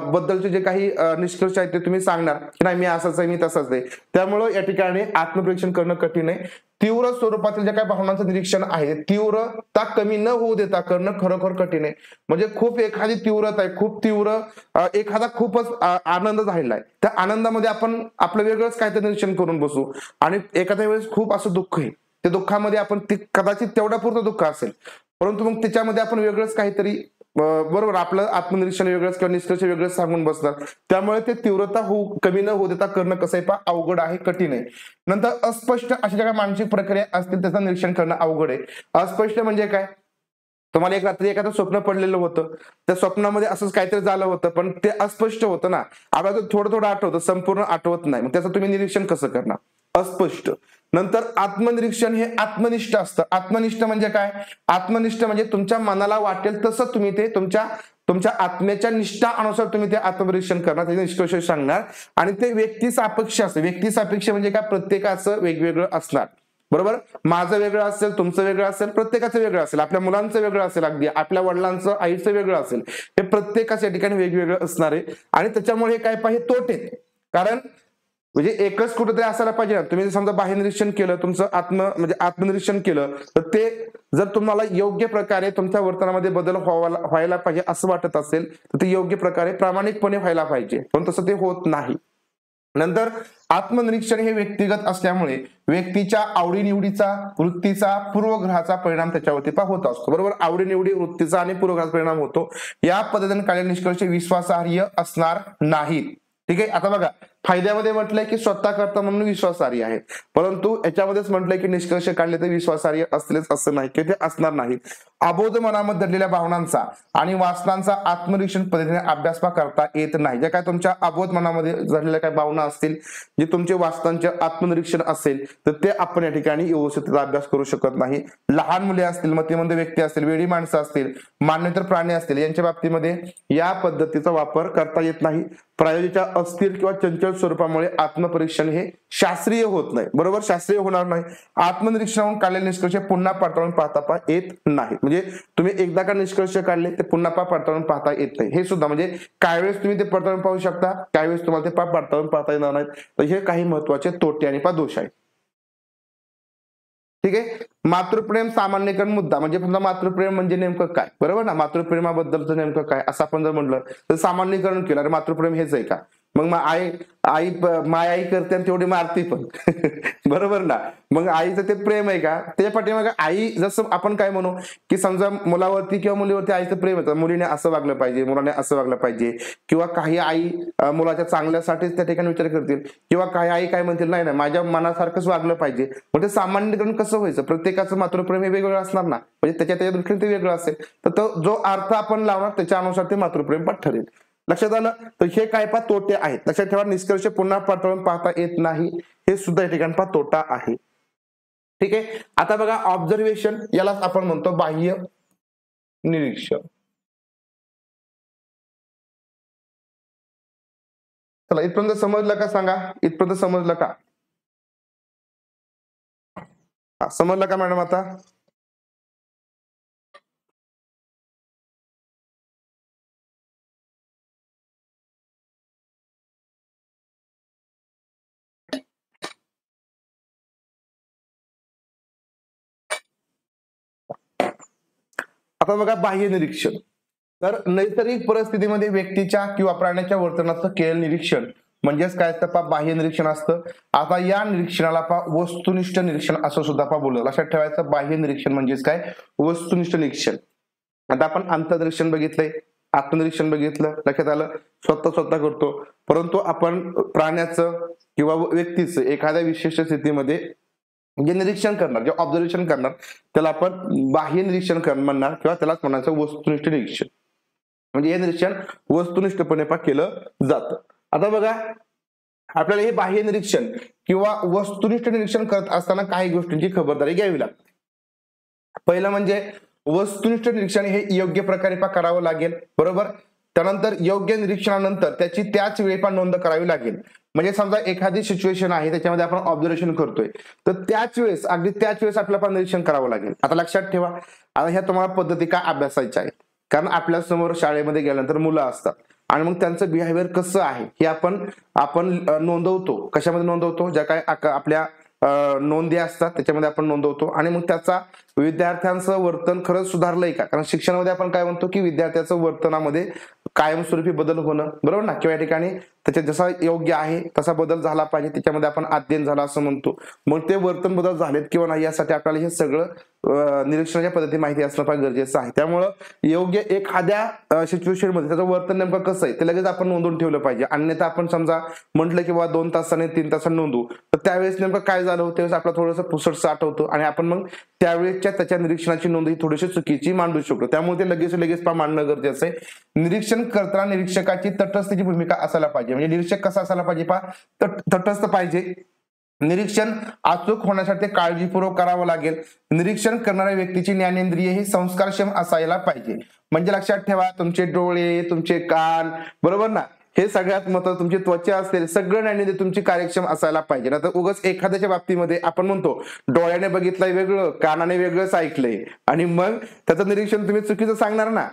बद्दलचे जे काही निष्कर्ष आहेत ते तुम्ही सांगणार की नाही मी असंच आहे, मी तसंच आहे. त्यामुळं या ठिकाणी आत्मपरीक्षण करणं कठीण आहे. तीव्र स्वरूपातील ज्या काही भावनांचं निरीक्षण आहे, तीव्रता कमी न होऊ देता करणं खरोखर कठीण आहे. म्हणजे खूप एखादी तीव्रता आहे, खूप तीव्र एखादा खूपच आनंद झालेला आहे, त्या आनंदामध्ये आपण आपलं वेगळंच काहीतरी निरीक्षण करून बसू आणि एखाद्या वेळेस खूप असं दुःख आहे, त्या दुःखामध्ये आपण कदाचित तेवढ्या पुरतं दुःख असेल परंतु मग त्याच्यामध्ये आपण वेगळंच काहीतरी बरोबर आपलं आत्मनिरीक्षण वेगळंच किंवा निष्कर्ष वेगळंच सांगून बसतात. त्यामुळे ते तीव्रता कमी न होऊ देता करणं कसं आहे अवघड आहे, कठीण आहे. नंतर अस्पष्ट अशा ज्या मानसिक प्रक्रिया असतील त्याचं निरीक्षण करणं अवघड आहे. अस्पष्ट म्हणजे काय, तुम्हाला एक रात्री एखादं स्वप्न पडलेलं होतं, त्या स्वप्नामध्ये असंच काहीतरी झालं होतं पण ते अस्पष्ट होतं ना. आपल्याला थोडं आठवतं, संपूर्ण आठवत नाही. मग त्याचं तुम्ही निरीक्षण कसं करणार, अस्पष्ट. नंतर आत्मनिरीक्षण हे आत्मनिष्ठ असतं. आत्मनिष्ठ म्हणजे काय, आत्मनिष्ठ म्हणजे तुमच्या मनाला वाटेल तसं तुम्ही ते तुमच्या आत्म्याच्या निष्ठानुसार तुम्ही ते आत्मनिरीक्षण करणार, त्याचे निष्कर्ष सांगणार आणि ते व्यक्ती सापेक्ष असतं. व्यक्ती सापेक्ष म्हणजे काय, प्रत्येकाचं वेगवेगळं असणार, बरोबर. माझं वेगळं असेल, तुमचं वेगळं असेल, प्रत्येकाचं वेगळं असेल, आपल्या मुलांचं वेगळं असेल, अगदी आपल्या वडिलांचं आईचं वेगळं असेल. हे प्रत्येकाच्या ठिकाणी वेगवेगळं असणार आहे आणि त्याच्यामुळे काय पाहिजे तोटे. कारण म्हणजे एकच कुठेतरी असायला पाहिजे ना. तुम्ही समजा बाह्य निरीक्षण केलं, तुमचं आत्मनिरीक्षण केलं तर ते जर तुम्हाला योग्य प्रकारे तुमच्या वर्तनामध्ये बदल व्हायला पाहिजे असं वाटत असेल तर ते योग्य प्रकारे प्रामाणिकपणे व्हायला पाहिजे, पण तसं ते होत नाही. नंतर आत्मनिरीक्षण हे व्यक्तिगत असल्यामुळे व्यक्तीच्या आवडीनिवडीचा, वृत्तीचा, पूर्वग्रहाचा परिणाम त्याच्यावरती होत असतो, बरोबर. आवडीनिवडी, वृत्तीचा आणि पूर्वग्रहाचा परिणाम होतो. या पद्धतीने काढलेले निष्कर्ष विश्वासार्ह असणार नाहीत. ठीक आहे. आता बघा फायद्यामध्ये म्हटलंय की स्वतः करता म्हणून विश्वासार्ह आहे, परंतु याच्यामध्येच म्हटलंय की निष्कर्ष काढले तर विश्वासार्ह असलेच असं नाही की ते असणार नाहीत. अबोध मनामध्ये दडलेल्या भावनांचा आणि वासनांचा आत्मनिरीक्षण पद्धतीने अभ्यास करता येत नाही. ज्या काय तुमच्या अबोध मनामध्ये दडलेल्या काही भावना असतील, जे तुमचे वासनांचे आत्मनिरीक्षण असेल तर ते आपण या ठिकाणी व्यवस्थित अभ्यास करू शकत नाही. लहान मुले असतील, मतिमंद व्यक्ती असतील, वेडी माणसं असतील, मान्यतर प्राणी असतील, यांच्या बाबतीमध्ये या पद्धतीचा वापर करता येत नाही. प्रायोजिकच्या अस्थिर किंवा चंचल स्वरूपामुळे आत्मपरीक्षण हे शास्त्रीय होत नाही, बरोबर. शास्त्रीय होणार नाही. आत्मनिरीक्षणावरून काढलेले निष्कर्ष पुन्हा पडताळून पाहता येत नाही. म्हणजे तुम्ही एकदा का निष्कर्ष काढले ते पुन्हा पडताळून पाहता येत नाही. हे सुद्धा म्हणजे काही वेळेस तुम्ही ते पडताळून पाहू शकता, काही वेळेस तुम्हाला ते पडताळून पाहता येणार नाहीत. तर हे काही महत्वाचे तोटे आणि दोष आहेत. ठीक आहे. मातृप्रेम सामान्यीकरण मुद्दा म्हणजे मातृप्रेम म्हणजे नेमकं काय, बरोबर ना. मातृप्रेमाबद्दलचं नेमकं काय असं आपण जर म्हटलं तर सामान्यीकरण केलं, अरे मातृप्रेम हेच आहे का. मग आई आई माय आई करते आणि तेवढी मारते पण बरोबर ना. मग आईचं ते प्रेम आहे का, त्याच्या पाठीमागे आई जसं आपण काय म्हणू की समजा मुलावरती किंवा मुलीवरती आईचं प्रेम होतं, मुलीने असं वागलं पाहिजे, मुलाने असं वागलं पाहिजे, किंवा काही आई मुलाच्या चांगल्यासाठीच त्या ठिकाणी विचार करतील, किंवा काही आई काय म्हणतील नाही नाही माझ्या मनासारखंच वागलं पाहिजे. मग ते सामान्यीकरण कसं व्हायचं, प्रत्येकाचं मातृप्रेम हे वेगवेगळं असणार ना, म्हणजे त्याच्या दृष्टीने ते वेगळं असेल, तर तो जो अर्थ आपण लावणार त्याच्यानुसार ते मातृप्रेम पण ठरेल. लक्षात आलं. तर हे काय पा तोटे आहेत, लक्षात ठेवा. निष्कर्ष पुन्हा पटवून पाहता येत नाही, हे सुद्धा या ठिकाणी पा तोटा आहे. ठीक आहे. आता बघा ऑब्झर्वेशन, यालाच आपण म्हणतो बाह्य निरीक्षण. चला इथपर्यंत समजलं का सांगा, इथपर्यंत समजलं का? समजलं का मॅडम आता? आता बघा बाह्य निरीक्षण. तर नैसर्गिक परिस्थितीमध्ये व्यक्तीच्या किंवा प्राण्याच्या वर्तनाचं केलेलं निरीक्षण म्हणजेच काय असतं पा बाह्य निरीक्षण असतं. आता या निरीक्षणाला पा वस्तुनिष्ठ निरीक्षण असं सुद्धा पा बोललं. लक्षात ठेवायचं, बाह्य निरीक्षण म्हणजेच काय, वस्तुनिष्ठ निरीक्षण. आता आपण अंतर्निरीक्षण बघितलंय, आत्मनिरीक्षण बघितलं, लक्षात आलं, स्वतः करतो. परंतु आपण प्राण्याचं किंवा व्यक्तीचं एखाद्या विशिष्ट स्थितीमध्ये जे निरीक्षण करणार, जे ऑब्झर्वेशन करणार, त्याला आपण बाह्य निरीक्षण म्हणणार, किंवा त्यालाच म्हणायचं वस्तुनिष्ठ निरीक्षण. म्हणजे हे निरीक्षण वस्तुनिष्ठपणे केलं जातं. आता बघा आपल्याला हे बाह्य निरीक्षण किंवा वस्तुनिष्ठ निरीक्षण करत असताना काही गोष्टींची खबरदारी घ्यावी लागते. पहिलं म्हणजे वस्तुनिष्ठ निरीक्षण हे योग्य प्रकारे करावं लागेल, बरोबर. त्यानंतर योग्य निरीक्षणानंतर त्याची त्याच वेळी नोंद करावी लागेल. म्हणजे समजा एखादी सिच्युएशन आहे, त्याच्यामध्ये आपण ऑब्झर्वेशन करतोय, तर त्याच वेळेस अगदी त्याच वेळेस आपल्याला निरीक्षण करावं लागेल. आता लक्षात ठेवा, आता ह्या तुम्हाला पद्धती का अभ्यासायच्या आहेत, कारण आपल्या समोर शाळेमध्ये गेल्यानंतर मुलं असतात आणि मग त्यांचं बिहेवियर कसं आहे हे आपण नोंदवतो. कशामध्ये नोंदवतो, ज्या काय आपल्या नोंदी असतात त्याच्यामध्ये आपण नोंदवतो. आणि मग त्याचा विद्यार्थ्यांचं वर्तन खरंच सुधारलंय का, कारण शिक्षणामध्ये आपण काय म्हणतो की विद्यार्थ्याचं वर्तनामध्ये कायमस्वरूपी बदल होणं, बरोबर ना, किंवा या ठिकाणी त्याच्यात जसा योग्य आहे तसा बदल झाला पाहिजे, त्याच्यामध्ये आपण अध्ययन झाला असं म्हणतो. मग ते वर्तन बदल झालेत किंवा नाही यासाठी आपल्याला हे सगळं निरीक्षणाच्या पद्धती माहिती असणं फार गरजेचं आहे. त्यामुळं योग्य एखाद्या सिच्युएशन मध्ये त्याचं वर्तन नेमकं कसं आहे ते लगेच आपण नोंदवून ठेवलं पाहिजे. अन्यथा आपण समजा म्हटलं की बाबा 2 तासाने 3 तासाने नोंदवू, तर त्यावेळेस नेमकं काय झालं होतं त्यावेळेस आपलं थोडंसं पुसटसं आठवतं आणि आपण मग त्यावेळेसच्या त्याच्या निरीक्षणाची नोंद ही थोडीशी चुकीची मांडू शकतो. त्यामुळे ते लगेच मांडणं गरजेचं आहे. निरीक्षण करताना निरीक्षकाची तटस्थची भूमिका असायला पाहिजे. म्हणजे निरीक्षक कसा असायला पाहिजे, तटस्थ पाहिजे. निरीक्षण अचूक होण्यासाठी काळजीपूर्वक करावं लागेल. निरीक्षण करणाऱ्या व्यक्तीची ज्ञानेंद्रिय ही संस्कारक्षम असायला पाहिजे. म्हणजे लक्षात ठेवा, तुमचे डोळे, तुमचे कान, बरोबर ना, हे सगळ्यात महत्त्वाचं, तुमची त्वचा असलेले सगळं ज्ञानेंद्रिय तुमची कार्यक्षम असायला पाहिजे. ना तर उगाच एखाद्याच्या बाबतीमध्ये आपण म्हणतो डोळ्याने बघितलंय वेगळं, कानाने वेगळंच ऐकलंय, आणि मग त्याचं निरीक्षण तुम्ही चुकीचं सांगणार ना,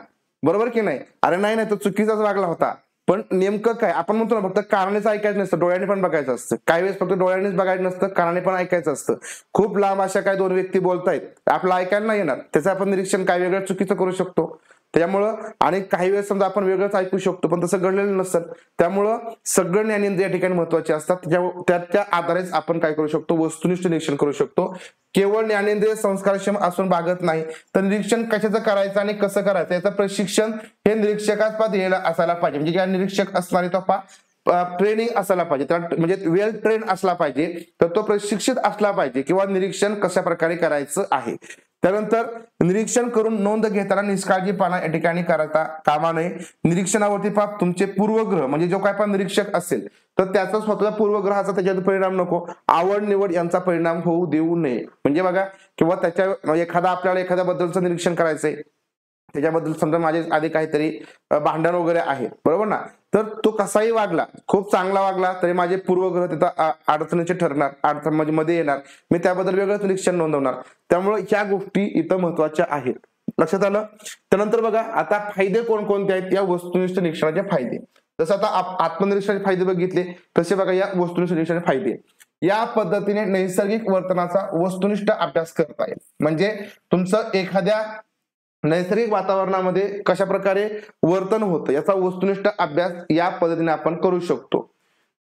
बरोबर की नाही. अरे नाही तो चुकीचाच वागला होता, पण नेमकं काय आपण म्हणतो ना, फक्त कानानेच ऐकायचं नसतं, डोळ्याने पण बघायचं असतं. काही वेळेस फक्त डोळ्यानेच बघायचं नसतं, कानाने पण ऐकायचं असतं. खूप लांब अशा काही 2 व्यक्ती बोलतायत, आपलं ऐकायला नाही येणार, त्याचं आपण निरीक्षण काय वेगळं चुकीचं करू शकतो. त्यामुळं आणि काही वेळेस समजा आपण वेगळंच ऐकू शकतो, पण तसं घडलेलं नसतं. त्यामुळं सगळं ज्ञानेंद्रिय या ठिकाणी महत्वाचे असतात. त्याच्या आधारेच आपण काय करू शकतो, वस्तुनिष्ठ निरीक्षण करू शकतो. केवळ ज्ञानेंद्रिय संस्कारक्षम असून भागत नाही, तर निरीक्षण कशाचं करायचं आणि कसं करायचं याचं प्रशिक्षण हे निरीक्षकास द्यायला असायला पाहिजे. म्हणजे ज्या निरीक्षक असणारे तो ट्रेनिंग असायला पाहिजे, म्हणजे वेल ट्रेन असला पाहिजे, तर तो प्रशिक्षित असला पाहिजे किंवा निरीक्षण कशा प्रकारे करायचं आहे. त्यानंतर निरीक्षण करून नोंद घेताना निष्काळजीपणा या ठिकाणी करता कामा नये. निरीक्षणावरती तुमचे पूर्वग्रह, म्हणजे जो काय पण निरीक्षक असेल तर त्याचा स्वतःचा पूर्वग्रहाचा त्याच्यावर परिणाम नको, आवड निवड यांचा परिणाम होऊ देऊ नये. म्हणजे बघा, किंवा त्याच्या आपल्याला एखाद्याबद्दलचं निरीक्षण करायचंय, त्याच्याबद्दल समजा माझे आधी काहीतरी भांडण वगैरे आहे, बरोबर ना, तर तो कसाही वागला, खूप चांगला वागला, तरी माझे पूर्वग्रह तिथं अडचणीचे ठरणार, अडचण मध्ये येणार, मी त्याबद्दल वेगळंच निरीक्षण नोंदवणार. त्यामुळे ह्या गोष्टी इथं महत्वाच्या आहेत. लक्षात आलं. त्यानंतर बघा आता फायदे कोणकोणते आहेत या वस्तुनिष्ठ निरीक्षणाचे फायदे. जसं आता आत्मनिरीक्षणाचे फायदे बघितले, तसे बघा या वस्तुनिष्ठ निरीक्षणाचे फायदे. या पद्धतीने नैसर्गिक वर्तनाचा वस्तुनिष्ठ अभ्यास करता येईल. म्हणजे तुमचं एखाद्या नैसर्गिक वातावरणामध्ये कशा प्रकारे वर्तन होतं याचा वस्तुनिष्ठ अभ्यास या पद्धतीने आपण करू शकतो.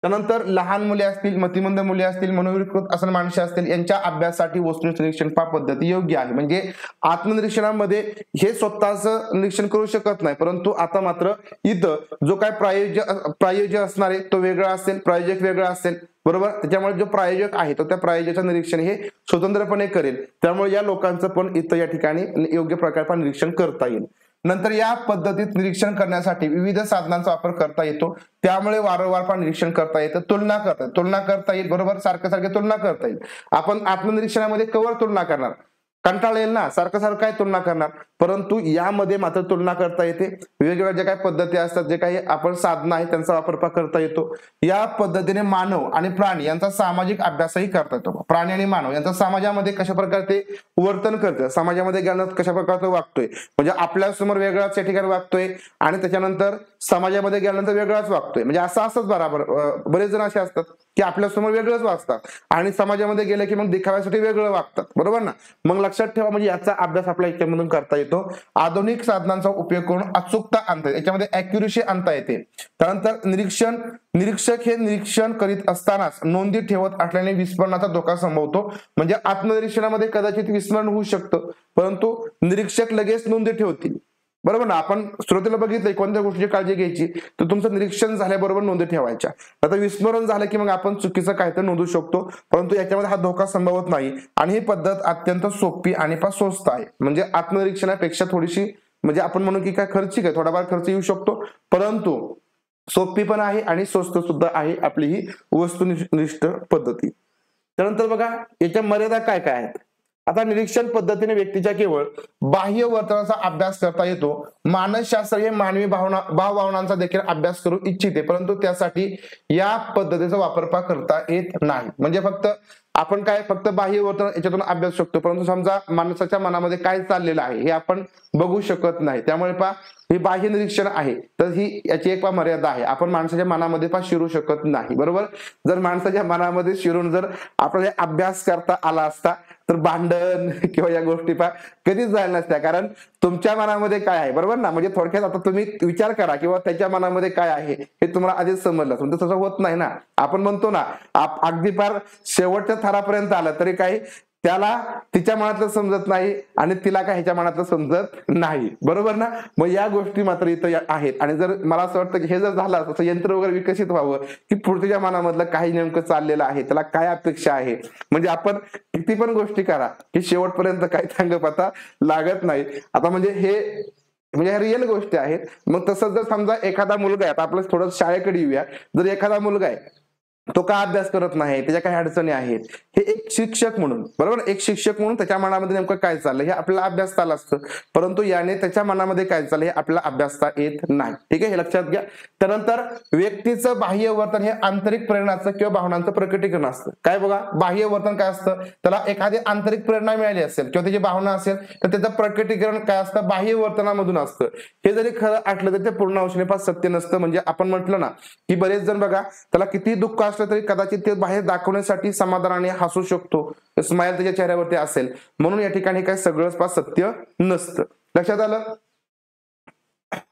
त्यानंतर लहान मुले असतील, मतिमंद मुले असतील, मनोविकृत असणारी माणसे असतील यांच्या अभ्यासासाठी वस्तुनिष्ठ निरीक्षण पद्धती योग्य आहे. म्हणजे आत्मनिरीक्षणामध्ये हे स्वतःचं निरीक्षण करू शकत नाही, परंतु आता मात्र इथं जो काय प्रायोजक असणार आहे तो वेगळा असेल, प्रायोजक वेगळा असेल, बरोबर. त्याच्यामुळे जो प्रायोजक आहे तो त्या प्रायोजकाचं निरीक्षण हे स्वतंत्रपणे करेल. त्यामुळे या लोकांचं पण इथं या ठिकाणी योग्य प्रकारे निरीक्षण करता येईल. नंतर या पद्धतीत निरीक्षण करण्यासाठी विविध साधनांचा वापर करता येतो. त्यामुळे वारंवार निरीक्षण करता येतं, तुलना करता येईल, बरोबर. सारखं तुलना करता येईल. आपण आत्मनिरीक्षणामध्ये कवर तुलना करणार, कंटाळा येईल ना, सारखं काय तुलना करणार, परंतु यामध्ये मात्र तुलना करता येते. वेगवेगळ्या ज्या काही पद्धती असतात, जे काही आपण साधनं आहेत त्यांचा वापर करता येतो. या पद्धतीने मानव आणि प्राणी यांचा सामाजिक अभ्यासही करता येतो. प्राणी आणि मानव यांचा समाजामध्ये कशा प्रकारे ते वर्तन करतं, समाजामध्ये गेल्यानंतर कशा प्रकारचं वागतोय, म्हणजे आपल्या समोर वेगळाच या ठिकाणी वागतोय आणि त्याच्यानंतर समाजामध्ये गेल्यानंतर वेगळाच वागतोय. म्हणजे असंच बरोबर बरेच जण असे असतात की आपल्या समोर वेगळंच वागतात आणि समाजामध्ये गेले की मग दिखाव्यासाठी वेगळं वागतात, बरोबर ना. मग लक्षात ठेवा, म्हणजे याचा अभ्यास आपल्या याच्यामधून करता येतो. आधुनिक साधनांचा उपयोग करून अचूकता आणता येते, याच्यामध्ये अॅक्युरेसी आणता येते. त्यानंतर निरीक्षक हे निरीक्षण करीत असतानाच नोंदी ठेवत असल्याने विस्मरणाचा धोका संभवतो. म्हणजे आत्मनिरीक्षणामध्ये कदाचित विस्मरण होऊ शकतं, परंतु निरीक्षक लगेच नोंदी ठेवतील, बरोबर ना. आपण सुरुवातीला बघितलंय कोणत्या गोष्टीची काळजी घ्यायची, तर तुमचं निरीक्षण झाल्याबरोबर नोंदी ठेवायच्या. आता विस्मरण झालं की मग आपण चुकीचं काहीतरी नोंदवू शकतो, परंतु याच्यामध्ये हा धोका संभवत नाही आणि ही पद्धत अत्यंत सोपी आणि स्वस्त आहे. म्हणजे आत्मनिरीक्षणापेक्षा थोडीशी म्हणजे आपण म्हणू की काय खर्चिक आहे, थोडाफार खर्च येऊ शकतो, परंतु सोपी पण आहे आणि स्वस्त सुद्धा आहे आपली ही वस्तुनिष्ठ पद्धती. त्यानंतर बघा याच्या मर्यादा काय काय आहेत. आता निरीक्षण पद्धतीने व्यक्तीच्या केवळ बाह्य वर्तनाचा अभ्यास करता येतो. मानसशास्त्र हे मानवी भावभावनांचा देखील अभ्यास करू इच्छिते, परंतु त्यासाठी या पद्धतीचा वापर करता येत नाही. म्हणजे आपण फक्त बाह्य वर्तन याच्यातून अभ्यास शकतो, परंतु समजा माणसाच्या मनामध्ये काय चाललेलं आहे हे आपण बघू शकत नाही. त्यामुळे हे बाह्य निरीक्षण आहे, तर ही याची एक मर्यादा आहे. आपण माणसाच्या मनामध्ये शिरू शकत नाही, बरोबर. जर माणसाच्या मनामध्ये शिरून जर आपल्याला अभ्यास करता आला असता तर भांडण किंवा या गोष्टी कधीच झाल्या नसत्या, कारण तुमच्या मनामध्ये काय आहे, बरोबर ना. म्हणजे थोडक्यात आता तुम्ही विचार करा किंवा त्याच्या मनामध्ये काय आहे हे तुम्हाला आधीच समजलं, पण तसं होत नाही ना. आपण म्हणतो ना अगदी फार शेवटच्या थरापर्यंत आलं तरी काही त्याला तिच्या मनातलं समजत नाही आणि तिला काय ह्याच्या मनातलं समजत नाही, बरोबर ना. मग या गोष्टी मात्र इथं आहेत. आणि जर मला असं वाटतं की हे जर झालं तसं यंत्र वगैरे विकसित व्हावं की पुढच्या मनामधलं काही नेमकं चाललेलं आहे, त्याला काय अपेक्षा आहे, म्हणजे आपण किती पण गोष्टी करा की शेवटपर्यंत काही सांगता लागत नाही. आता म्हणजे ह्या रिअल गोष्टी आहेत. मग तसंच जर समजा एखादा मुलगा आहे, आता आपलं थोडं शाळेकडे येऊया, जर एखादा मुलगा आहे तो का अभ्यास करत नाही, त्याच्या काही अडचणी आहेत, हे एक शिक्षक म्हणून, बरोबर, एक शिक्षक म्हणून त्याच्या मनामध्ये नेमकं काय चाललं हे आपल्याला अभ्यासता आलं असतं, परंतु याने त्याच्या मनामध्ये काय चाललं हे आपल्याला अभ्यासता येत नाही. ठीक आहे, हे लक्षात घ्या. त्यानंतर व्यक्तीचं बाह्य वर्तन हे आंतरिक प्रेरणाचं किंवा भावनांचं प्रकटीकरण असतं. काय बघा, बाह्य वर्तन काय असतं, त्याला एखादी आंतरिक प्रेरणा मिळाली असेल किंवा त्याची भावना असेल तर त्याचं प्रकटीकरण काय असतं, बाह्य वर्तनामधून असतं. हे जरी खरं असलं तरी ते पूर्ण अंशाने सत्य नसतं. म्हणजे आपण म्हटलं ना की बरेच जण बघा त्याला किती दुःख तरी कदाचित ते बाहेर दाखवण्यासाठी समाधानाने हसू शकतो, स्माइल त्याच्या चेहऱ्यावरती असेल, म्हणून या ठिकाणी काय सगळंच सत्य नसतं. लक्षात आलं.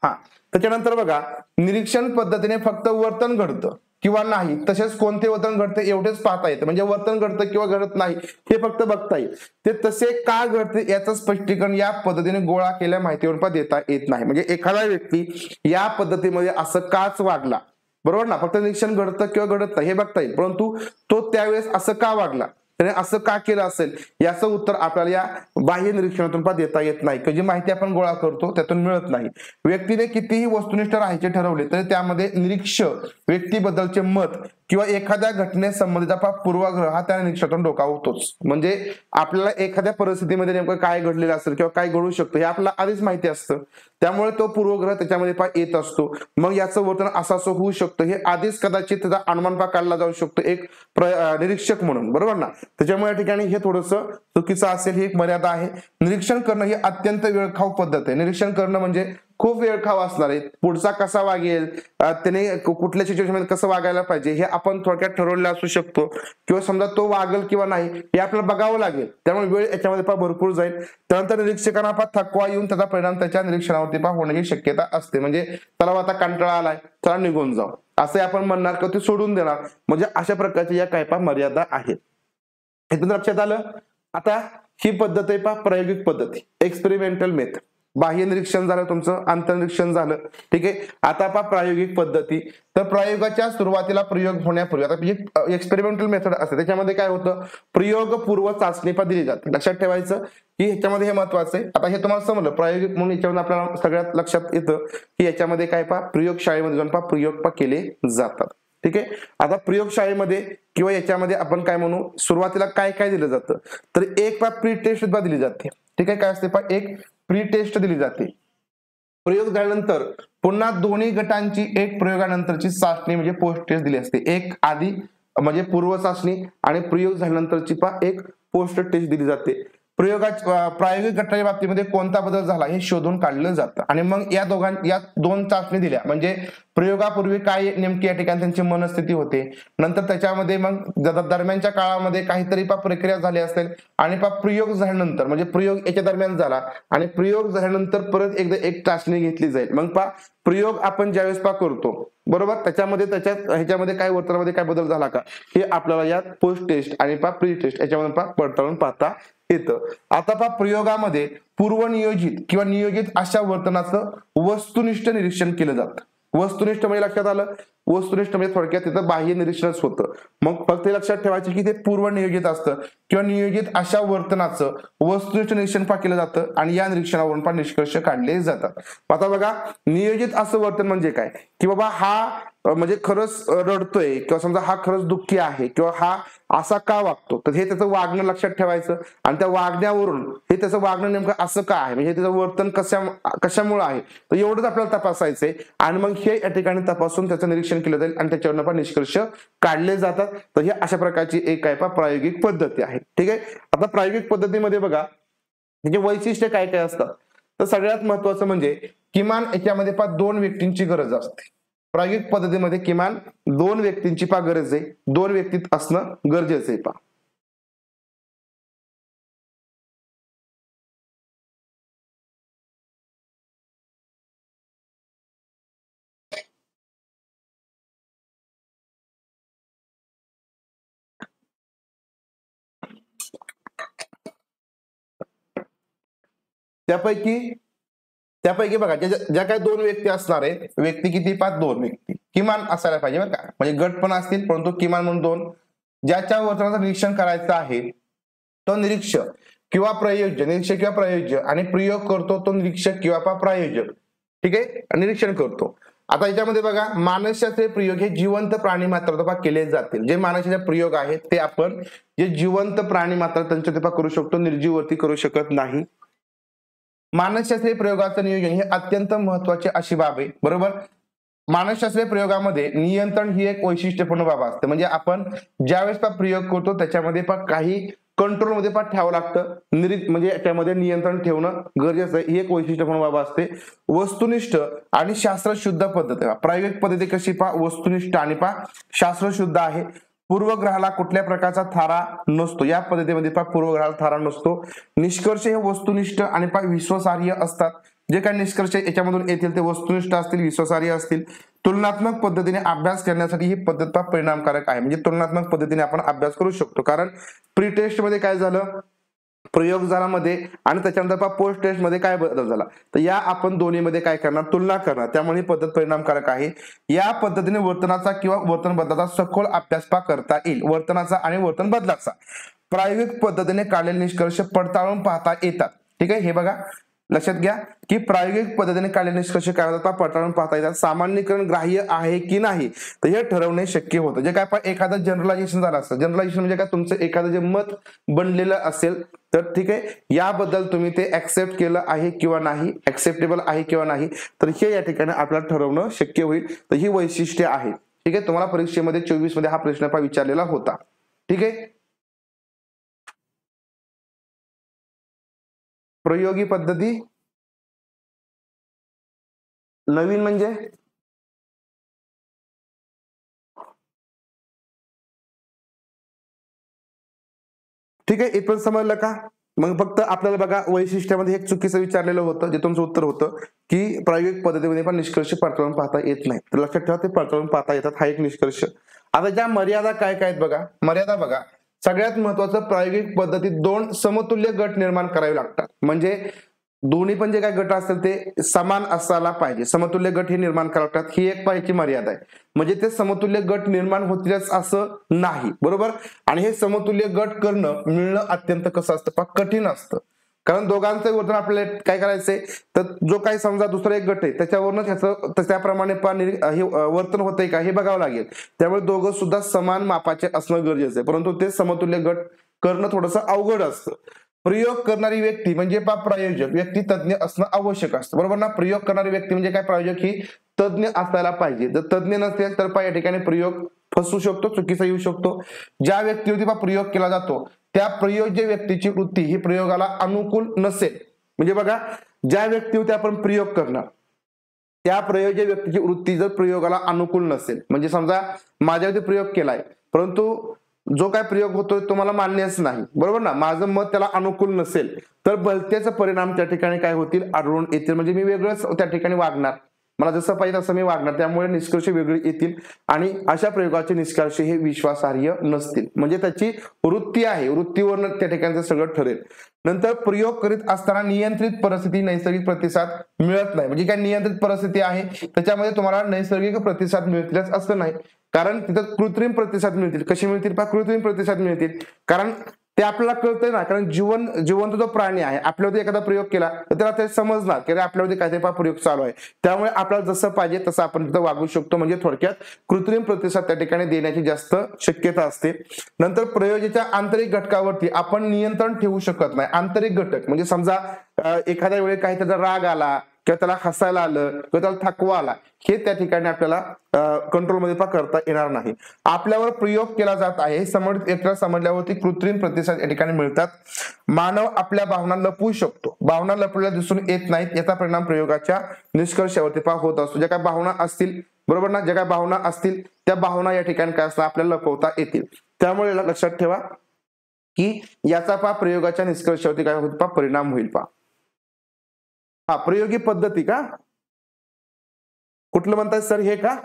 त्याच्यानंतर बघा निरीक्षण पद्धतीने फक्त वर्तन घडतं किंवा नाही, तसेच कोणते वर्तन घडते एवढेच पाहता येतं. म्हणजे वर्तन घडतं किंवा घडत नाही हे फक्त बघता येईल. ते तसे का घडते याचं स्पष्टीकरण या पद्धतीने गोळा केलेल्या माहितीवर देता येत नाही. म्हणजे एखादा व्यक्ती या पद्धतीमध्ये असं काच वागला, बरोबर ना, फक्त निरीक्षण घडतं किंवा घडत नाही हे बघता येईल, परंतु तो त्यावेळेस असं का वागला, त्याने असं का केलं असेल याचं उत्तर आपल्याला या बाह्य निरीक्षणातून देता येत नाही. जी माहिती आपण गोळा करतो त्यातून मिळत नाही. व्यक्तीने कितीही वस्तुनिष्ठ राहायचे ठरवले तरी त्यामध्ये निरीक्षक व्यक्तीबद्दलचे मत किंवा एखाद्या घटनेसंबंधीचा पूर्वाग्रह हा त्या निरीक्षणातून डोकावतोच. म्हणजे आपल्याला एखाद्या परिस्थितीमध्ये नेमकं काय घडलेलं असेल किंवा काय घडू शकतं हे आपल्याला आधीच माहिती असतं, त्यामुळे तो पूर्वग्रह त्याच्यामध्ये येत असतो. मग याचं वर्तन असं होऊ शकतं हे आधीच कदाचित त्याचा अनुमान काढला जाऊ शकतो एक निरीक्षक म्हणून, बरोबर ना. त्याच्यामुळे या ठिकाणी हे थोडंसं चुकीचं असेल, ही एक मर्यादा आहे. निरीक्षण करणं ही अत्यंत वेळखाऊ पद्धत आहे. निरीक्षण करणं म्हणजे खूप वेळ खाऊ असणार आहे, पुढचा कसा वागेल, त्याने कुठल्या सिच्युएशन मध्ये कसं वागायला पाहिजे हे आपण थोडक्यात ठरवलेलं असू शकतो, किंवा समजा तो वागेल किंवा नाही हे आपल्याला बघावं लागेल, त्यामुळे वेळ याच्यामध्ये भरपूर जाईल. त्यानंतर निरीक्षकांना थकवा येऊन त्याचा परिणाम त्याच्या निरीक्षणावरती होण्याची शक्यता असते. म्हणजे त्याला आता कंटाळा आलाय, चला निघून जाऊ असे आपण म्हणणार किंवा ते सोडून देणार. म्हणजे अशा प्रकारच्या या काही मर्यादा आहेत. इथून लक्षात आलं. आता ही पद्धत आहे प्रायोगिक पद्धती, एक्सपेरिमेंटल मेथड. बाह्य निरीक्षण झालं तुमचं, अंतर्निरीक्षण झालं, ठीक आहे. आता प्रायोगिक पद्धती. तर प्रयोगाच्या सुरुवातीला प्रयोग होण्यापूर्वी आता एक्सपेरिमेंटल मेथड असते, त्याच्यामध्ये काय होतं, प्रयोगपूर्व चाचणी दिली जाते. लक्षात ठेवायचं की ह्याच्यामध्ये हे महत्वाचं आहे. आता हे तुम्हाला समजलं प्रायोगिक म्हणून याच्यामध्ये आपल्याला सगळ्यात लक्षात येतं की याच्यामध्ये काय प्रयोगशाळेमध्ये जाऊन प्रयोग केले जातात. ठीक आहे. आता प्रयोगशाळेमध्ये किंवा याच्यामध्ये आपण काय म्हणू, सुरुवातीला काय काय दिलं जातं, तर एक प्री टेस्ट सुद्धा दिली जाते. ठीक आहे. काय असते, एक प्री टेस्ट दिली जाते. प्रयोग झाल्यानंतर पुन्हा दोन्ही गटांची एक प्रयोगानंतरची चाचणी म्हणजे पोस्ट टेस्ट दिली असते. एक आधी म्हणजे पूर्व चाचणी आणि प्रयोग झाल्यानंतरची एक पोस्ट टेस्ट दिली जाते. प्रायोगिक गटाच्या बाबतीमध्ये कोणता बदल झाला हे शोधून काढलं जातं. आणि मग या दोन चाचणी दिल्या म्हणजे प्रयोगापूर्वी काय नेमकी या ठिकाणी त्यांची मनस्थिती होते, नंतर त्याच्यामध्ये मग दरम्यानच्या काळामध्ये काहीतरी प्रक्रिया झाली असेल, आणि प्रयोग झाल्यानंतर म्हणजे प्रयोग याच्या दरम्यान झाला आणि प्रयोग झाल्यानंतर परत एकदा एक चाचणी घेतली जाईल. मग प्रयोग आपण ज्यावेळेस करतो बरोबर, त्याच्यामध्ये ह्याच्यामध्ये काय वर्तनामध्ये काय बदल झाला का हे आपल्याला या पोस्ट टेस्ट आणि प्री टेस्ट याच्यामध्ये पडताळून पाहता येतं. आता प्रयोगामध्ये पूर्वनियोजित किंवा नियोजित अशा वर्तनाचं वस्तुनिष्ठ निरीक्षण केलं जातं. वस्तुनिष्ठ म्हणजे लक्षात आलं, वस्तुनिष्ठ म्हणजे थोडक्यात तिथं बाह्य निरीक्षणच होतं. मग फक्त लक्षात ठेवायचं की ते पूर्वनियोजित असतं किंवा नियोजित अशा वर्तनाचं वस्तुनिष्ठ निरीक्षण केलं जातं आणि या निरीक्षणावरून निष्कर्ष काढले जातात. आता बघा, नियोजित असं वर्तन म्हणजे काय, की बाबा हा म्हणजे खरंच रडतोय किंवा समजा हा खरंच दुःखी आहे किंवा हा असा का वागतो, तर हे त्याचं वागणं लक्षात ठेवायचं आणि त्या वागण्यावरून हे त्याचं वागणं नेमकं असं का आहे, म्हणजे त्याचं वर्तन कशामुळे आहे, तर एवढंच आपल्याला तपासायचंय. आणि मग हे या ठिकाणी तपासून त्याचं निरीक्षण केलं जाईल आणि त्याच्यावर निष्कर्ष काढले जातात. तर हे अशा प्रकारची एक प्रायोगिक पद्धती आहे. ठीक आहे. आता प्रायोगिक पद्धतीमध्ये बघा म्हणजे वैशिष्ट्य काय काय असतात, तर सगळ्यात महत्वाचं म्हणजे किमान याच्यामध्ये दोन व्यक्तींची गरज असते. प्रायोगिक पद्धतीमध्ये किमान दोन व्यक्तींची गरज आहे, दोन व्यक्ती असणं गरजेचं आहे. त्यापैकी बघा ज्या काही दोन व्यक्ती असणार आहे, व्यक्ती किती दोन व्यक्ती किमान असायला पाहिजे बरं का, म्हणजे गट पण असतील परंतु किमान म्हणून दोन. ज्याच्या वर्तनाचं निरीक्षण करायचं आहे तो निरीक्षक किंवा प्रयोज्य आणि प्रयोग करतो तो निरीक्षक किंवा प्रायोजक. ठीक आहे. निरीक्षण करतो. आता याच्यामध्ये बघा, मानसशास्त्रीय प्रयोग हे जिवंत प्राणी मात्र केले जातील. जे मानसशास्त्रीय प्रयोग आहेत ते आपण जे जिवंत प्राणी मात्र त्यांच्या करू शकतो, निर्जीववरती करू शकत नाही. मानसशास्त्रीय प्रयोगाचं नियोजन हे अत्यंत महत्वाची अशी बाब आहे. बरोबर. मानसशास्त्रीय प्रयोगामध्ये नियंत्रण ही एक वैशिष्ट्यपूर्ण बाब असते. म्हणजे आपण ज्यावेळेस प्रयोग करतो त्याच्यामध्ये काही कंट्रोल मध्ये ठेवावं लागतं, म्हणजे त्यामध्ये नियंत्रण ठेवणं गरजेचं आहे. ही एक वैशिष्ट्यपूर्ण बाब असते. वस्तुनिष्ठ आणि शास्त्रशुद्ध पद्धत. प्रायोगिक पद्धती कशी वस्तुनिष्ठ आणि शास्त्रशुद्ध आहे. पूर्वग्रहाला कुठल्या प्रकारचा थारा नसतो. या पद्धतीमध्ये पूर्वग्रहाला थारा नसतो. निष्कर्ष हे वस्तुनिष्ठ आणि विश्वासार्ह असतात. जे काही निष्कर्ष याच्यामधून येतील ते वस्तुनिष्ठ असतील, विश्वासार्ह असतील. तुलनात्मक पद्धतीने अभ्यास करण्यासाठी ही पद्धत परिणामकारक आहे. म्हणजे तुलनात्मक पद्धतीने आपण अभ्यास करू शकतो. कारण प्री टेस्ट मध्ये काय झालं, प्रयोग झाला मध्ये आणि त्याच्यानंतर पोस्ट टेस्ट मध्ये काय बदल झाला, तर या आपण दोन्ही मध्ये काय करणार, तुलना करणार. त्यामुळे ही पद्धत परिणामकारक आहे. या पद्धतीने वर्तनाचा किंवा वर्तन बदलाचा सखोल अभ्यास करता येईल. वर्तनाचा आणि वर्तन बदलाचा प्रायोगिक पद्धतीने काढलेले निष्कर्ष पडताळून पाहता येतात. ठीक आहे. हे बघा लक्षात घ्या की प्रायोगिक पद्धतीने काढलेले निष्कर्ष काय होतात, पडताळून पाहता येतात. सामान्यीकरण ग्राह्य आहे की नाही तर हे ठरवणे शक्य होतं. जे काय एखादं जनरलायझेशन झालं असतं, जनरलायझेशन म्हणजे काय, तुमचं एखादं जे मत बनलेलं असेल तर ठीक आहे, याबद्दल तुम्ही ते ऍक्सेप्ट केलं आहे किंवा नाही, ऍक्सेप्टेबल आहे किंवा नाही, तर हे या ठिकाणी आपल्याला ठरवणं शक्य होईल. तर ही वैशिष्ट्ये आहेत. ठीक आहे. तुम्हाला परीक्षेमध्ये 24 मध्ये हा प्रश्न विचारलेला होता. ठीक आहे. प्रयोगी पद्धती नवीन म्हणजे ठीक आहे, इथपर्यंत समजलं का? मग फक्त आपल्याला बघा वैशिष्ट्यामध्ये एक चुकीचं विचारलेलं होतं, जे तुमचं उत्तर होतं की प्रायोगिक पद्धतीमध्ये पण निष्कर्ष पडताळून पाहता येत नाही. तर लक्षात ठेवा, ते पडताळून पाहता येतात, हा एक निष्कर्ष. आता ज्या मर्यादा काय काय आहेत बघा, मर्यादा बघा. सगळ्यात महत्वाचं, प्रायोगिक पद्धतीत 2 समतुल्य गट निर्माण करावे लागतात. म्हणजे दोन्ही पण जे काही गट असतील ते समान असायला पाहिजे, समतुल्य गट हे निर्माण करावे लागतात, ही एक पाहिजे मर्यादा आहे. म्हणजे ते समतुल्य गट निर्माण होतीलच असं नाही, बरोबर. आणि हे समतुल्य गट करणं मिळणं अत्यंत कसं असतं, कठीण असतं. कारण दोघांचं वर्तन आपल्याला काय करायचंय, तर जो काही समजा दुसरा एक गट आहे त्याच्यावरच ह्याचं त्याप्रमाणे हे वर्तन होतंय का हे बघावं लागेल. त्यामुळे दोघं सुद्धा समान मापाचे असणं गरजेचं आहे, परंतु ते समतुल्य गट करणं थोडंसं अवघड असतं. प्रयोग करणारी व्यक्ती म्हणजे प्रायोजक व्यक्ती तज्ञ असणं आवश्यक असतं, बरोबर ना. प्रयोग करणारी व्यक्ती म्हणजे काय, प्रायोजक ही तज्ञ असायला पाहिजे. जर तज्ञ नसेल तर या ठिकाणी प्रयोग फसू शकतो, चुकीचा येऊ शकतो. ज्या व्यक्तीवरती प्रयोग केला जातो त्या प्रयोज्य व्यक्तीची वृत्ती ही प्रयोगाला अनुकूल नसेल. म्हणजे बघा, ज्या व्यक्तीवरती आपण प्रयोग करणार त्या प्रयोज्य व्यक्तीची वृत्ती जर प्रयोगाला अनुकूल नसेल, म्हणजे समजा माझ्यावरती प्रयोग केलाय परंतु जो काय प्रयोग होतोय तो मला मान्यच नाही, बरोबर ना, माझं मत त्याला अनुकूल नसेल, तर भलत्याचे परिणाम त्या ठिकाणी काय होतील, आढळून येतील. म्हणजे मी वेगळंच त्या ठिकाणी वागणार, मला जसं पाहिजे तसं मी वागणार, त्यामुळे निष्कर्ष वेगळे येतील आणि अशा प्रयोगाचे निष्कर्ष हे विश्वासार्ह नसतील. म्हणजे त्याची वृत्ती आहे, वृत्तीवरनं त्या ठिकाणी सगळं ठरेल. नंतर प्रयोग करीत असताना नियंत्रित परिस्थिती नैसर्गिक प्रतिसाद मिळत नाही. म्हणजे काय नियंत्रित परिस्थिती आहे त्याच्यामध्ये तुम्हाला नैसर्गिक प्रतिसाद मिळतीलच असं नाही, कारण तिथं कृत्रिम प्रतिसाद मिळतील. कशी मिळतील, कृत्रिम प्रतिसाद मिळतील, कारण ते आपल्याला कळतंय ना. कारण जिवंत जो प्राणी आहे, आपल्यावरती एखादा प्रयोग केला तर त्याला ते समजणार की आपल्यावरती काहीतरी प्रयोग चालू आहे, त्यामुळे आपल्याला जसं पाहिजे तसं आपण तिथं वागू शकतो. म्हणजे थोडक्यात कृत्रिम प्रतिसाद त्या ठिकाणी देण्याची जास्त शक्यता असते. नंतर प्रयोगाच्या आंतरिक घटकावरती आपण नियंत्रण ठेवू शकत नाही. आंतरिक घटक म्हणजे समजा एखाद्या वेळी काही त्याचा राग आला किंवा त्याला हसायला आलं किंवा त्याला थकवा आला, हे त्या ठिकाणी आपल्याला कंट्रोलमध्ये करता येणार नाही. आपल्यावर प्रयोग केला जात आहे हे समजल्यावरती कृत्रिम प्रतिसाद या ठिकाणी मिळतात. मानव आपल्या भावना लपवू शकतो, भावना लपवलेल्या दिसून येत नाहीत, याचा परिणाम प्रयोगाच्या निष्कर्षावरती होत असतो. ज्या काही भावना असतील, बरोबर ना, ज्या काही भावना असतील त्या भावना या ठिकाणी काय असतात, आपल्याला लपवता येतील. त्यामुळे लक्षात ठेवा की याचा प्रयोगाच्या निष्कर्षावरती काय होईल, परिणाम होईल. प्रयोगी पद्धती का, कुठलं म्हणताय सर, हे का,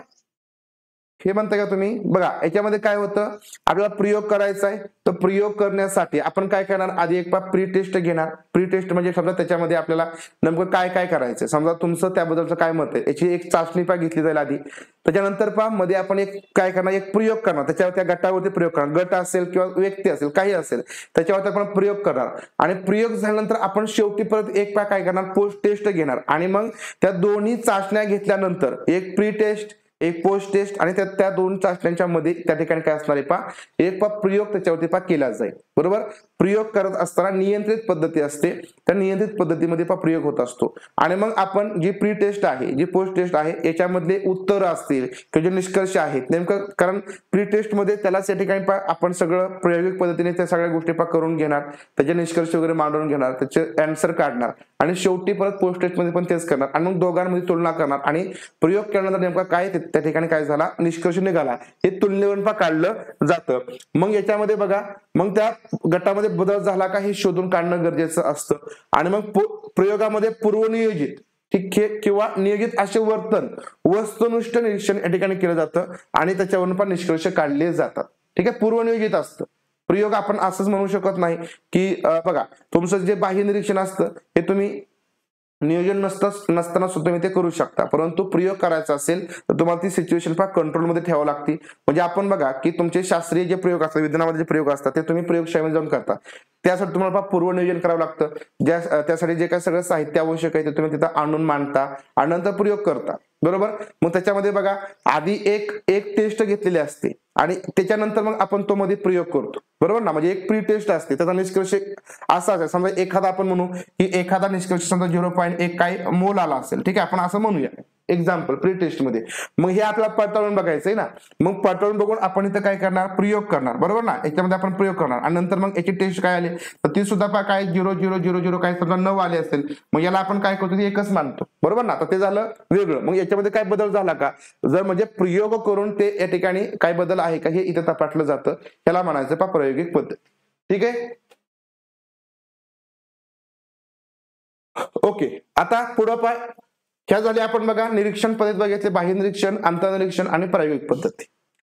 हे म्हणताय का तुम्ही? बघा, याच्यामध्ये काय होतं, आपल्याला प्रयोग करायचा आहे, तर प्रयोग करण्यासाठी आपण काय करणार, आधी एक प्री टेस्ट घेणार. प्री टेस्ट म्हणजे समजा त्याच्यामध्ये आपल्याला नेमकं काय काय करायचं, समजा तुमचं त्याबद्दलचं काय मत आहे याची एक चाचणी घेतली जाईल आधी. त्याच्यानंतर मध्ये आपण एक काय करणार, एक प्रयोग करणार, त्याच्यावर त्या गटावरती प्रयोग करणार, गट असेल किंवा व्यक्ती असेल काही असेल त्याच्यावरती आपण प्रयोग करणार. आणि प्रयोग झाल्यानंतर आपण शेवटी परत एक काय करणार, पोस्ट टेस्ट घेणार. आणि मग त्या दोन्ही चाचण्या घेतल्यानंतर एक प्री टेस्ट एक पोस्ट टेस्ट आणि त्या दोन चाचण्यांच्या मध्ये त्या ठिकाणी काय असणार आहे, एक प्रयोग त्याच्यावरती केला जाईल, बरोबर. प्रयोग करत असताना नियंत्रित पद्धती असते, त्या नियंत्रित पद्धतीमध्ये प्रयोग होत असतो. आणि मग आपण जी प्री टेस्ट आहे, जी पोस्ट टेस्ट आहे, याच्यामधले उत्तर असतील किंवा जे निष्कर्ष आहेत, नेमकं कारण प्री टेस्ट मध्ये त्यालाच या ठिकाणी आपण सगळं प्रायोगिक पद्धतीने त्या सगळ्या गोष्टी करून घेणार, त्याचे निष्कर्ष वगैरे मांडून घेणार, त्याचे आन्सर काढणार आणि शेवटी परत पोस्ट टेस्ट मध्ये पण तेच करणार आणि मग दोघांमध्ये तुलना करणार आणि प्रयोग केल्यानंतर नेमका काय त्या ठिकाणी काय झाला, निष्कर्ष निघाला, हे तुलनेवरून काढलं जातं. मग याच्यामध्ये बघा, मग त्या गटामध्ये बदल झाला का हे शोधून काढणं गरजेचं असतं. आणि मग प्रयोगामध्ये पूर्वनियोजित किंवा नियोजित असे वर्तन वस्तुनिष्ठ निरीक्षण या ठिकाणी केलं जातं आणि त्याच्यावरून पण निष्कर्ष काढले जातात. ठीक आहे, पूर्वनियोजित असतं प्रयोग. आपण असंच म्हणू शकत नाही की बघा, तुमचं जे बाह्य निरीक्षण असतं हे तुम्ही नियोजन नसताना सुद्धा तुम्ही ते करू शकता, परंतु प्रयोग करायचा असेल तर तुम्हाला ती सिच्युएशन कंट्रोलमध्ये ठेवावी लागते. म्हणजे आपण बघा की तुमचे शास्त्रीय जे प्रयोग असतात, विज्ञानामध्ये जे प्रयोग असतात ते तुम्ही प्रयोगशाळेमध्ये जाऊन करता, त्यासाठी तुम्हाला पूर्वनियोजन करावं लागतं. त्यासाठी जे काही सगळं साहित्य आवश्यक आहे ते तुम्ही तिथं आणून मांडता आणि नंतर प्रयोग करता, बरोबर. मग त्याच्यामध्ये बघा, आधी एक टेस्ट घेतलेली असते आणि त्याच्यानंतर मग आपण तो मध्ये प्रयोग करतो, बरोबर ना. म्हणजे एक प्री टेस्ट असते, त्याचा निष्कर्ष असा असेल, समजा एखादा आपण म्हणू की एखादा निष्कर्ष समजा 0.1 काय मोल आला असेल, ठीक आहे, आपण असं म्हणूया. एक्झाम्पल प्री टेस्ट मध्ये. मग हे आपल्याला पडताळून बघायचं आहे ना. मग पडताळून बघून आपण इथं काय करणार, प्रयोग करणार, बरोबर ना. याच्यामध्ये आपण प्रयोग करणार आणि नंतर मग याची टेस्ट काय आली तर ती सुद्धा काय 0,0,0,0 काय समजा 9 आले असेल, मग याला आपण काय करतो ते एकच मानतो, बरोबर ना. तर ते झालं वेगळं. मग याच्यामध्ये काय बदल झाला का, जर म्हणजे प्रयोग करून ते या ठिकाणी काय बदल आहे का हे इथं तपासलं जातं, त्याला म्हणायचं प्रायोगिक पद्धत. ठीक आहे. ओके, आता पुढं पाय ह्या झाली आपण बघा निरीक्षण पद्धत बघितली, बाह्य निरीक्षण, आंतरनिरीक्षण आणि प्रायोगिक पद्धती.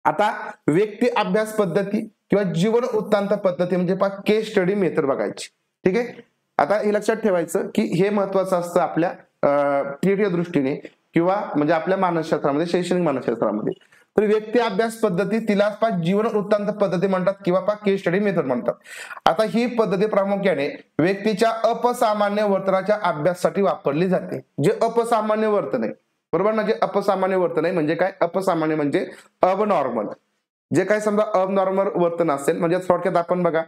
आता व्यक्ती अभ्यास पद्धती किंवा जीवन वृत्तांत पद्धती म्हणजे केस स्टडी मेथड बघायची. ठीक आहे. आता हे लक्षात ठेवायचं की हे महत्वाचं असतं आपल्या पीएचडी दृष्टीने किंवा म्हणजे आपल्या मानसशास्त्रामध्ये, शैक्षणिक मानसशास्त्रामध्ये. तर व्यक्ती अभ्यास पद्धती तिला जीवन वृत्तांत पद्धती म्हणतात किंवा केस स्टडी मेथड म्हणतात. आता ही पद्धती प्रामुख्याने व्यक्तीच्या अपसामान्य वर्तनाच्या अभ्यासासाठी वापरली जाते. जे अपसामान्य वर्तन आहे, बरोबर ना. जे अपसामान्य वर्तन आहे म्हणजे काय, अपसामान्य म्हणजे अबनॉर्मल. जे काय समजा अबनॉर्मल वर्तन असेल म्हणजे थोडक्यात आपण बघा,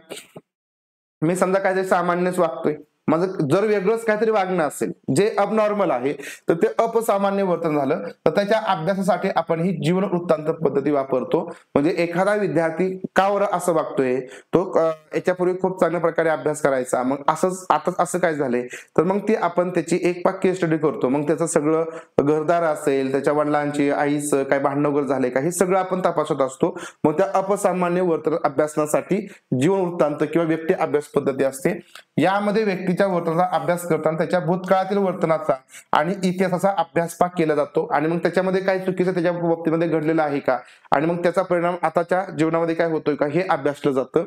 मी समजा काहीतरी सामान्यच वागतोय, माझं जर वेगळंच काहीतरी वागणं असेल जे अबनॉर्मल आहे तर ते अपसामान्य वर्तन झालं. तर त्याच्या अभ्यासासाठी आपण ही जीवन वृत्तांत पद्धती वापरतो. म्हणजे एखादा विद्यार्थी का बरं असं वागतोय, तो याच्यापूर्वी खूप चांगल्या प्रकारे अभ्यास करायचा, मग असंच आता असं काय झालंय, तर मग ती आपण त्याची एक केस स्टडी करतो. मग त्याचं सगळं घरदार असेल, त्याच्या वडिलांची आईचं काय भांडण वगैरे झाले का, हे सगळं आपण तपासत असतो. मग त्या अपसामान्य वर्तन अभ्यासनासाठी जीवन वृत्तांत किंवा व्यक्ती अभ्यास पद्धती असते. यामध्ये व्यक्तीच्या वर्तनाचा अभ्यास करताना त्याच्या भूतकाळातील वर्तनाचा आणि इतिहासाचा अभ्यास केला जातो आणि मग त्याच्यामध्ये काय चुकीचं त्याच्या बाबतीमध्ये घडलेलं आहे का आणि मग त्याचा परिणाम आताच्या जीवनामध्ये काय होतोय का हे अभ्यासलं जातं.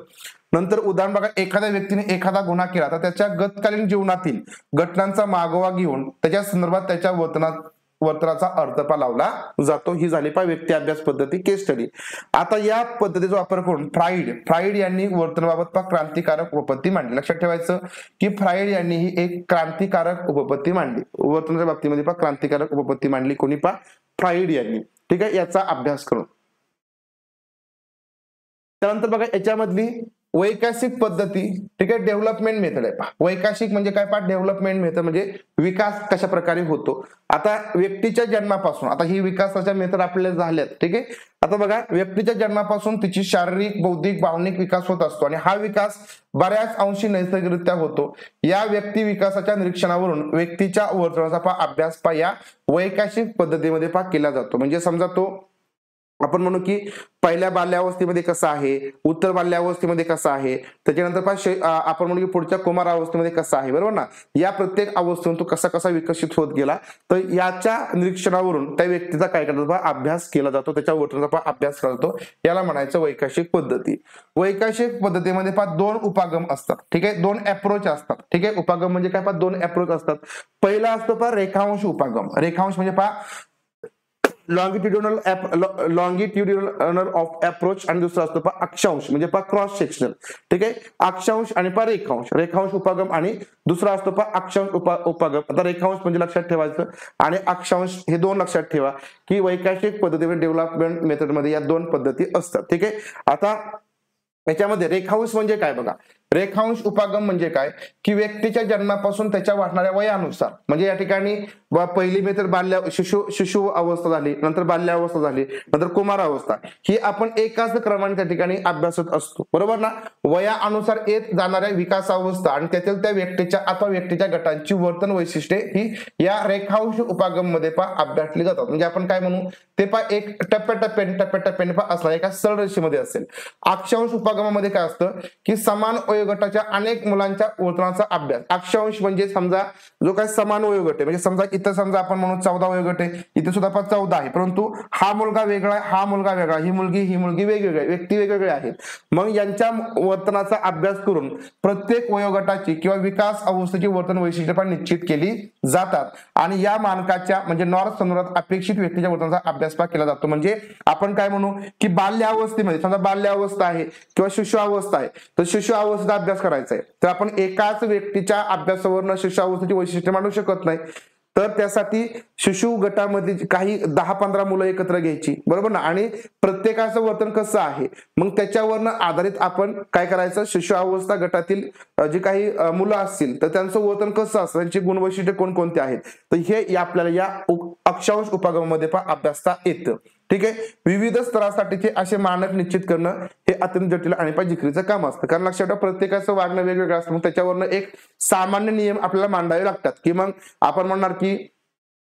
नंतर उदाहरण बघा, एखाद्या व्यक्तीने एखादा गुन्हा केला तर त्याच्या गतकालीन जीवनातील घटनांचा मागोवा घेऊन त्याच्या संदर्भात त्याच्या वर्तनाचा अर्थपा लावला जातो. ही झाली व्यक्ती अभ्यास पद्धती, केस स्टडी. आता या पद्धतीचा वापर करून फ्राइड यांनी वर्तनाबाबत क्रांतिकारक उपपत्ती मांडली. लक्षात ठेवायचं की फ्राइड यांनी ही एक क्रांतिकारक उपपत्ती मांडली. वर्तनाच्या बाबतीमध्ये क्रांतिकारक उपपत्ती मांडली कोणी, फ्राइड यांनी. ठीक आहे. याचा अभ्यास करून त्यानंतर बघा याच्यामधली वैकसिक पद्धती, ठीक आहे, डेव्हलपमेंट मेथड आहे. वैकसिक म्हणजे काय, डेव्हलपमेंट मेथड म्हणजे विकास कशा प्रकारे होतो. आता व्यक्तीच्या जन्मापासून, आता ही विकासाच्या मेथड आपल्याला झाल्यात. ठीक आहे. आता बघा, व्यक्तीच्या जन्मापासून तिची शारीरिक, बौद्धिक, भावनिक विकास होत असतो आणि हा विकास बऱ्याच अंशी नैसर्गिकरित्या होतो. या व्यक्ती विकासाच्या निरीक्षणावरून व्यक्तीच्या वर्तनाचा अभ्यास या वैकसिक पद्धतीमध्ये केला जातो. म्हणजे समजा तो आपण म्हणू की पहिल्या बाल्यावस्थेमध्ये कसं आहे, उत्तर बाल्यावस्थेमध्ये कसं आहे, त्याच्यानंतर आपण म्हणू की पुढच्या कुमारावस्थेमध्ये कसं आहे, बरोबर ना. या प्रत्येक अवस्थेतून तो कसा कसा विकसित होत गेला, तर याच्या निरीक्षणावरून त्या व्यक्तीचा काय करतात अभ्यास केला जातो, त्याच्या वर्तनाचा अभ्यास केला जातो. याला म्हणायचं वैकसिक पद्धती. वैकसिक पद्धतीमध्ये दोन उपागम असतात. ठीक आहे. दोन अप्रोच असतात. ठीक आहे. उपागम म्हणजे काय, दोन अप्रोच असतात. पहिला असतो रेखांश उपागम. रेखांश म्हणजे लॉंगिट्युडिनल ऑफ अप्रोच आणि दुसरा असतो अक्षांश म्हणजे क्रॉस सेक्शनल. ठीक आहे. अक्षांश आणि रेखांश. रेखांश उपागम आणि दुसरा असतो अक्षांश उपागम. आता रेखांश म्हणजे लक्षात ठेवायचं आणि अक्षांश हे दोन लक्षात ठेवा की वैकसिक पद्धतीमध्ये डेव्हलपमेंट मेथडमध्ये या दोन पद्धती असतात. ठीक आहे. आता याच्यामध्ये रेखांश म्हणजे काय बघा, रेखांश उपागम म्हणजे काय की व्यक्तीच्या जन्मापासून त्याच्या वाढणाऱ्या वयानुसार, म्हणजे या ठिकाणी पहिली मेथड शिशु अवस्था झाली, नंतर बाल्यावस्था झाली, नंतर कुमारावस्था, ही आपण एकाच क्रमाने त्या ठिकाणी अभ्यासत असतो, बरोबर ना. वयानुसार येत जाणाऱ्या विकासावस्था आणि त्यातील त्या व्यक्तीच्या अथवा व्यक्तीच्या गटांची वर्तन वैशिष्ट्ये ही या रेखांश उपागम मध्ये अभ्यासली जातात. म्हणजे आपण काय म्हणू ते एक टप्प्याटप्प्याने असणार एका सरळ रेषेमध्ये असेल. अक्षांश उपागमामध्ये काय असतं की समान वयोगटाच्या अनेक मुलांच्या वर्तनाचा अभ्यास. अक्षांश म्हणजे समजा जो काही समान वयोगट आहे, म्हणजे समजा इथं समजा आपण म्हणून 14 वयोगट आहे, इथे सुद्धा 14 आहे, परंतु हा मुलगा वेगळा आहे, हा मुलगा वेगळा, ही मुलगी वेगवेगळी, व्यक्ती वेगवेगळे आहेत. मग यांच्या वर्तनाचा अभ्यास करून प्रत्येक वयोगटाची किंवा विकास अवस्थेची वर्तन वैशिष्ट्ये निश्चित केली जातात आणि या मानकाच्या म्हणजे नॉर्थ संदर्भात अपेक्षित व्यक्तीच्या वर्तनाचा अभ्यास केला जातो. म्हणजे आपण काय म्हणू की बाल्यावस्थेमध्ये समजा बाल्यावस्था आहे किंवा शिशु अवस्था आहे, तर शिशु अवस्थेचा अभ्यास करायचा आहे, तर आपण एकाच व्यक्तीच्या अभ्यासावरून शिशु अवस्थेची वैशिष्ट्ये मांडू शकत नाही. तर त्यासाठी शिशु गटामध्ये काही 10-15 मुलं एकत्र घ्यायची, बरोबर ना, आणि प्रत्येकाचं वर्तन कसं आहे मग त्याच्यावरनं आधारित आपण काय करायचं, शिशु अवस्था गटातील जे काही मुलं असतील तर त्यांचं वर्तन कसं असतं, त्यांची गुणवैशिष्ट्ये कोणकोणते आहेत, तर हे आपल्याला या अक्षांश उपगमामध्ये अभ्यासता येतं. ठीक आहे. विविध स्तरासाठीचे असे मानक निश्चित करणं हे अत्यंत जटिल आणि जिकिरीचं काम असतं, कारण लक्षात ठेवा प्रत्येकाचं वागणं वेगवेगळं असतं. मग त्याच्यावरनं एक सामान्य नियम आपल्याला मांडावे लागतात, की मग आपण म्हणणार की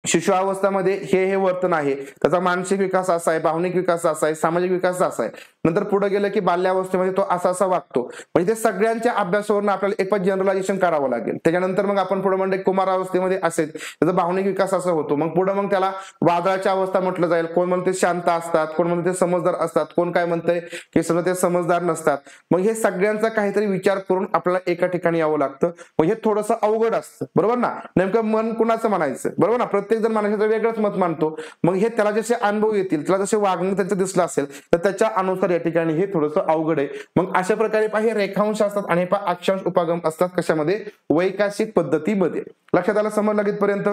शिशु अवस्थामध्ये हे वर्तन आहे, त्याचा मानसिक विकास असा आहे, भावनिक विकास असा आहे, सामाजिक विकास असा आहे. नंतर पुढे गेलं की बाल्यावस्थेमध्ये तो असा वागतो. म्हणजे ते सगळ्यांच्या अभ्यासावरून आपल्याला एक जनरलायझेशन करावं लागेल. त्याच्यानंतर मग आपण पुढे म्हणतो कुमार अवस्थेमध्ये असेल त्याचा भावनिक विकास असा होतो. मग पुढे मग त्याला वादळाच्या अवस्था म्हटलं जाईल. कोण म्हणते शांत असतात, कोण म्हणते समजदार असतात, कोण काय म्हणतंय की समजा ते समजदार नसतात. मग हे सगळ्यांचा काहीतरी विचार करून आपल्याला एका ठिकाणी यावं लागतं. मग हे थोडंसं अवघड असतं, बरोबर ना. नेमकं मन कुणाचं म्हणायचं, बरोबर ना. प्रत्येक जण माणसाचं वेगळंच मत मानतो. मग हे त्याला जसे अनुभव येतील, त्याला जसे वागणं त्यांचं दिसलं असेल तर त्याच्या अनुसार या ठिकाणी हे थोडंसं अवघड आहे. मग अशा प्रकारे हे रेखांश असतात आणि अक्षांश उपगम असतात कशामध्ये, वैकाशिक पद्धतीमध्ये. लक्षात आलं, समजलं इथपर्यंत.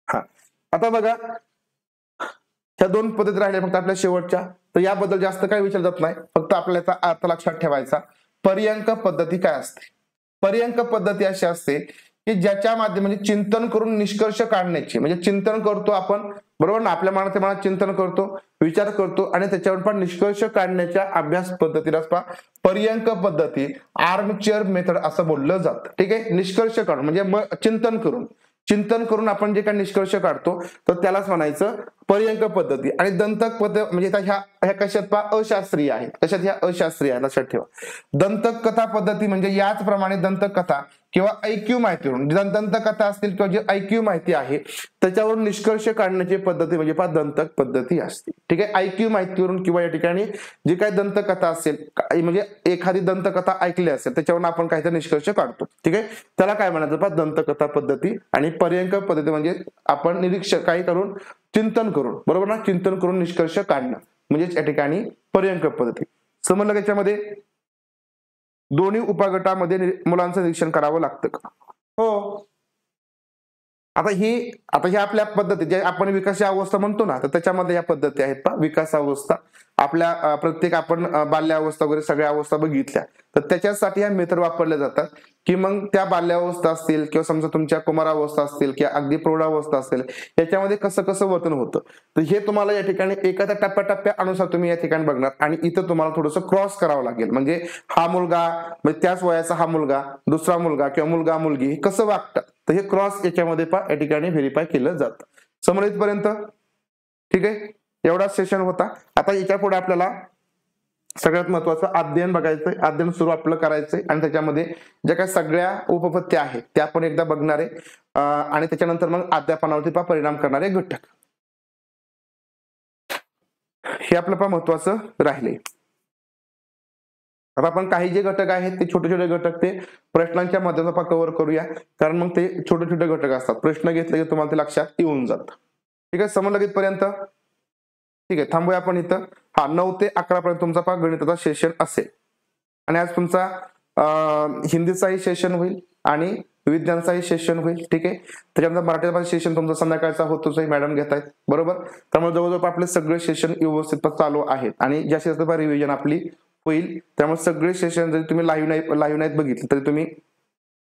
हा, आता बघा ह्या दोन पद्धती राहिल्या फक्त आपल्या शेवटच्या, तर याबद्दल जास्त काही विचार जात नाही, फक्त आपल्याला अर्थ लक्षात ठेवायचा. पर्यंक पद्धती काय असते. पर्यंक पद्धती अशी असते की ज्याच्या माध्यमाने चिंतन करून निष्कर्ष काढण्याची, म्हणजे चिंतन करतो आपण, बरोबर ना, आपल्या मनात चिंतन करतो, विचार करतो आणि त्याच्यावर पण निष्कर्ष काढण्याच्या अभ्यास पद्धतीला पर्यंक पद्धती, आर्मचेअर मेथड असं बोललं जातं. ठीक आहे. निष्कर्ष काढून म्हणजे चिंतन करून आपण जे काही निष्कर्ष काढतो तर त्यालाच म्हणायचं पर्यंक पद्धती. आणि दंतक पद्धत म्हणजे ह्या कशात अशास्त्रीय आहेत. कशात ह्या अशास्त्रीय आहेत, लक्षात ठेवा. दंतक कथा पद्धती म्हणजे याचप्रमाणे दंतक कथा किंवा ऐक्यू माहितीवरून, दंतकथा असतील किंवा जे ऐक्यू माहिती आहे त्याच्यावरून निष्कर्ष काढण्याची पद्धती म्हणजे दंतक पद्धती असते. ठीक आहे. ऐक्यू माहितीवरून किंवा या ठिकाणी जी काही दंतकथा असेल, म्हणजे एखादी दंतकथा ऐकली असेल त्याच्यावरून आपण काहीतरी निष्कर्ष काढतो. ठीक आहे. त्याला काय म्हणायचं, दंतकथा पद्धती. आणि पर्यंक पद्धती म्हणजे आपण निरीक्षण काही करून चिंतन करून, बरोबर ना, चिंतन करून निष्कर्ष काढणं म्हणजेच या ठिकाणी पर्यंक पद्धती. समजलं का याच्यामध्ये. दोन्ही उपगटामध्ये मुलांचं निरीक्षण करावं लागतं का. हो. आता ही आपल्या पद्धती जे आपण विकास अवस्था म्हणतो ना, तर त्याच्यामध्ये या पद्धती आहेत विकास अवस्था. आपल्या प्रत्येक आपण बाल्यावस्था वगैरे सगळ्या अवस्था बघितल्या, तर त्याच्यासाठी ह्या मेथड वापरल्या जातात. की मग त्या बाल्यावस्था असतील किंवा समजा तुमच्या कुमारावस्था असतील किंवा अगदी प्रौढावस्था असेल, याच्यामध्ये कसं कसं वर्तन होतं, तर हे तुम्हाला या ठिकाणी एखाद्या टप्प्यानुसार तुम्ही या ठिकाणी बघणार. आणि इथं तुम्हाला थोडंसं क्रॉस करावं लागेल. म्हणजे हा मुलगा म्हणजे त्याच वयाचा हा मुलगा, दुसरा मुलगा किंवा मुलगा मुलगी कसं वागतात, तर हे क्रॉस याच्यामध्ये या ठिकाणी व्हेरीफाय केलं जातं. समोर इथपर्यंत. ठीक आहे. एवढाच सेशन होता. आता याच्या पुढे आपल्याला सगळ्यात महत्वाचं अध्ययन बघायचंय. अध्ययन सुरू आपल्याला करायचंय आणि त्याच्यामध्ये ज्या काही सगळ्या उपपत्त्या आहेत त्या आपण एकदा बघणार आहे. आणि त्याच्यानंतर मग अध्यापनावरती परिणाम करणारे घटक, हे आपलं महत्वाचं राहिले. आता आपण काही जे घटक आहेत ते छोटे छोटे घटक ते प्रश्नांच्या माध्यमातून कव्हर करूया, कारण मग ते छोटे छोटे घटक असतात. प्रश्न घेतले की तुम्हाला ते लक्षात येऊन जातं. ठीक आहे. समजलं इथपर्यंत. ठीक आहे. थांबूया आपण इथं. 9 ते 11 पर्यंत तुमचा गणिताचा सेशन असेल. आणि आज तुमचा हिंदीचाही सेशन होईल आणि विज्ञानचाही सेशन होईल. ठीक आहे. त्याच्यानंतर मराठीचा सेशन तुमचा संध्याकाळचा होतोच, मॅडम घेत आहेत, बरोबर. त्यामुळे जवळजवळ आपले सगळे सेशन व्यवस्थित चालू आहेत आणि जास्तीत जास्त रिव्हिजन आपली होईल. त्यामुळे सगळे सेशन जरी तुम्ही लाईव्ह नाहीत बघितले तरी तुम्ही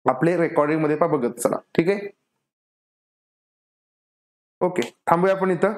आपले रेकॉर्डिंग मध्ये बघत चला. ठीक आहे. ओके. थांबूया आपण इथं.